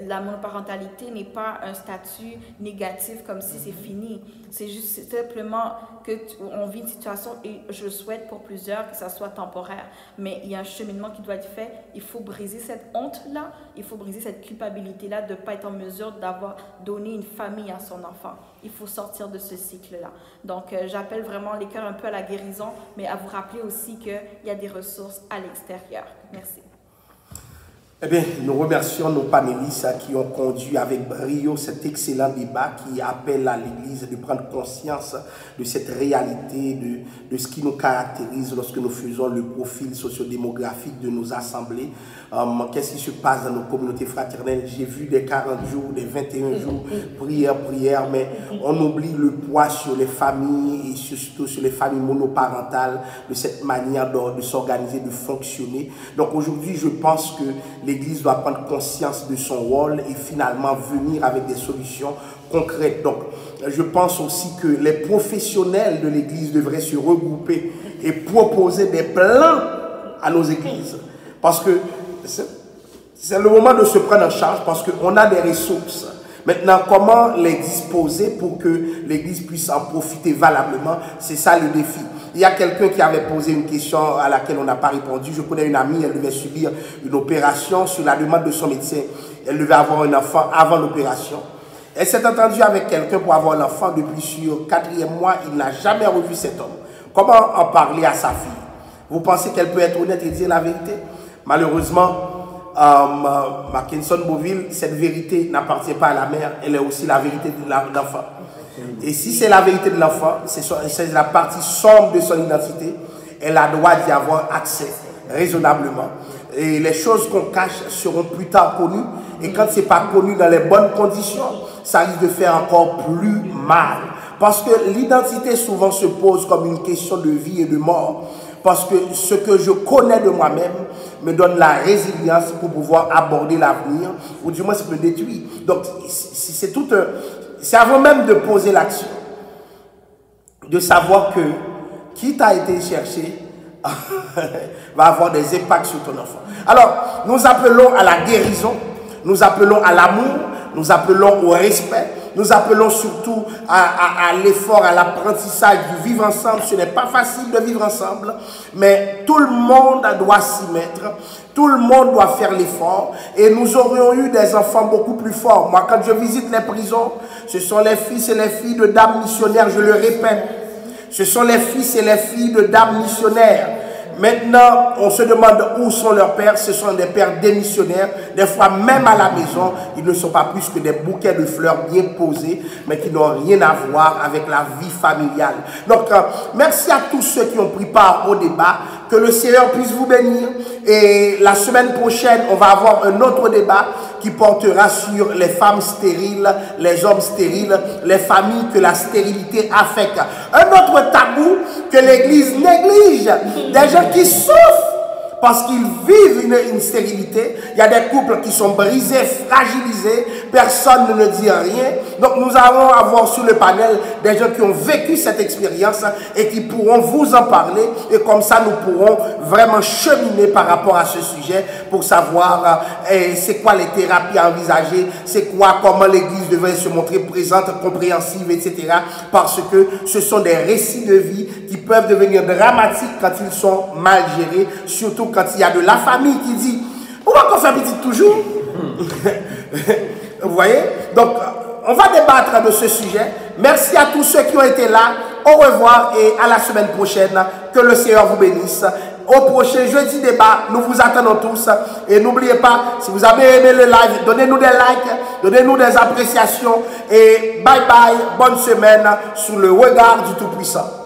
La monoparentalité n'est pas un statut négatif comme si c'est fini. C'est juste simplement qu'on vit une situation et je souhaite pour plusieurs que ça soit temporaire. Mais il y a un cheminement qui doit être fait. Il faut briser cette honte-là, il faut briser cette culpabilité-là de ne pas être en mesure d'avoir donné une famille à son enfant. Il faut sortir de ce cycle-là. Donc, j'appelle vraiment les cœurs un peu à la guérison, mais à vous rappeler aussi qu'il y a des ressources à l'extérieur. Merci. Eh bien, nous remercions nos panélistes qui ont conduit avec brio cet excellent débat qui appelle à l'Église de prendre conscience de cette réalité, de ce qui nous caractérise lorsque nous faisons le profil sociodémographique de nos assemblées. Qu'est-ce qui se passe dans nos communautés fraternelles? J'ai vu des 40 jours, des 21 jours, prière, mais on oublie le poids sur les familles et surtout sur les familles monoparentales, de cette manière de s'organiser, de fonctionner. Donc aujourd'hui, je pense que l'Église doit prendre conscience de son rôle et finalement venir avec des solutions concrètes. Donc, je pense aussi que les professionnels de l'Église devraient se regrouper et proposer des plans à nos églises. Parce que c'est le moment de se prendre en charge parce qu'on a des ressources. Maintenant, comment les disposer pour que l'Église puisse en profiter valablement? C'est ça le défi. Il y a quelqu'un qui avait posé une question à laquelle on n'a pas répondu. Je connais une amie, elle devait subir une opération sur la demande de son médecin. Elle devait avoir un enfant avant l'opération. Elle s'est entendue avec quelqu'un pour avoir l'enfant. Depuis sur 4e mois, il n'a jamais revu cet homme. Comment en parler à sa fille? Vous pensez qu'elle peut être honnête et dire la vérité? Malheureusement, Mackinson Beauville, cette vérité n'appartient pas à la mère, elle est aussi la vérité de l'enfant. Et si c'est la vérité de l'enfant, c'est la partie sombre de son identité, elle a droit d'y avoir accès raisonnablement. Et les choses qu'on cache seront plus tard connues. Et quand ce n'est pas connu dans les bonnes conditions, ça risque de faire encore plus mal. Parce que l'identité souvent se pose comme une question de vie et de mort. Parce que ce que je connais de moi-même me donne la résilience pour pouvoir aborder l'avenir, ou du moins ça me détruit. Donc c'est tout un... C'est avant même de poser l'action, de savoir que qui t'a été cherché va avoir des impacts sur ton enfant. Alors, nous appelons à la guérison, nous appelons à l'amour, nous appelons au respect, nous appelons surtout à l'effort, à l'apprentissage du vivre ensemble. Ce n'est pas facile de vivre ensemble, mais tout le monde doit s'y mettre. Tout le monde doit faire l'effort. Et nous aurions eu des enfants beaucoup plus forts. Moi, quand je visite les prisons, ce sont les fils et les filles de dames missionnaires, je le répète. Ce sont les fils et les filles de dames missionnaires. Maintenant, on se demande où sont leurs pères. Ce sont des pères démissionnaires. Des fois, même à la maison, ils ne sont pas plus que des bouquets de fleurs bien posés, mais qui n'ont rien à voir avec la vie familiale. Donc, merci à tous ceux qui ont pris part au débat. Que le Seigneur puisse vous bénir. Et la semaine prochaine, on va avoir un autre débat qui portera sur les femmes stériles, les hommes stériles, les familles que la stérilité affecte. Un autre tabou que l'Église néglige. Des gens qui souffrent parce qu'ils vivent une stérilité. Il y a des couples qui sont brisés, fragilisés. Personne ne dit rien. Donc nous allons avoir sur le panel des gens qui ont vécu cette expérience et qui pourront vous en parler. Et comme ça, nous pourrons vraiment cheminer par rapport à ce sujet pour savoir c'est quoi les thérapies à envisager, c'est quoi, comment l'Église devrait se montrer présente, compréhensive, etc. Parce que ce sont des récits de vie qui peuvent devenir dramatiques quand ils sont mal gérés, surtout quand il y a de la famille qui dit « Pourquoi qu'on fait petit toujours ?» Vous voyez? Donc, on va débattre de ce sujet. Merci à tous ceux qui ont été là. Au revoir et à la semaine prochaine. Que le Seigneur vous bénisse. Au prochain jeudi débat, nous vous attendons tous. Et n'oubliez pas, si vous avez aimé le live, donnez-nous des likes, donnez-nous des appréciations. Et bye bye, bonne semaine sous le regard du Tout-Puissant.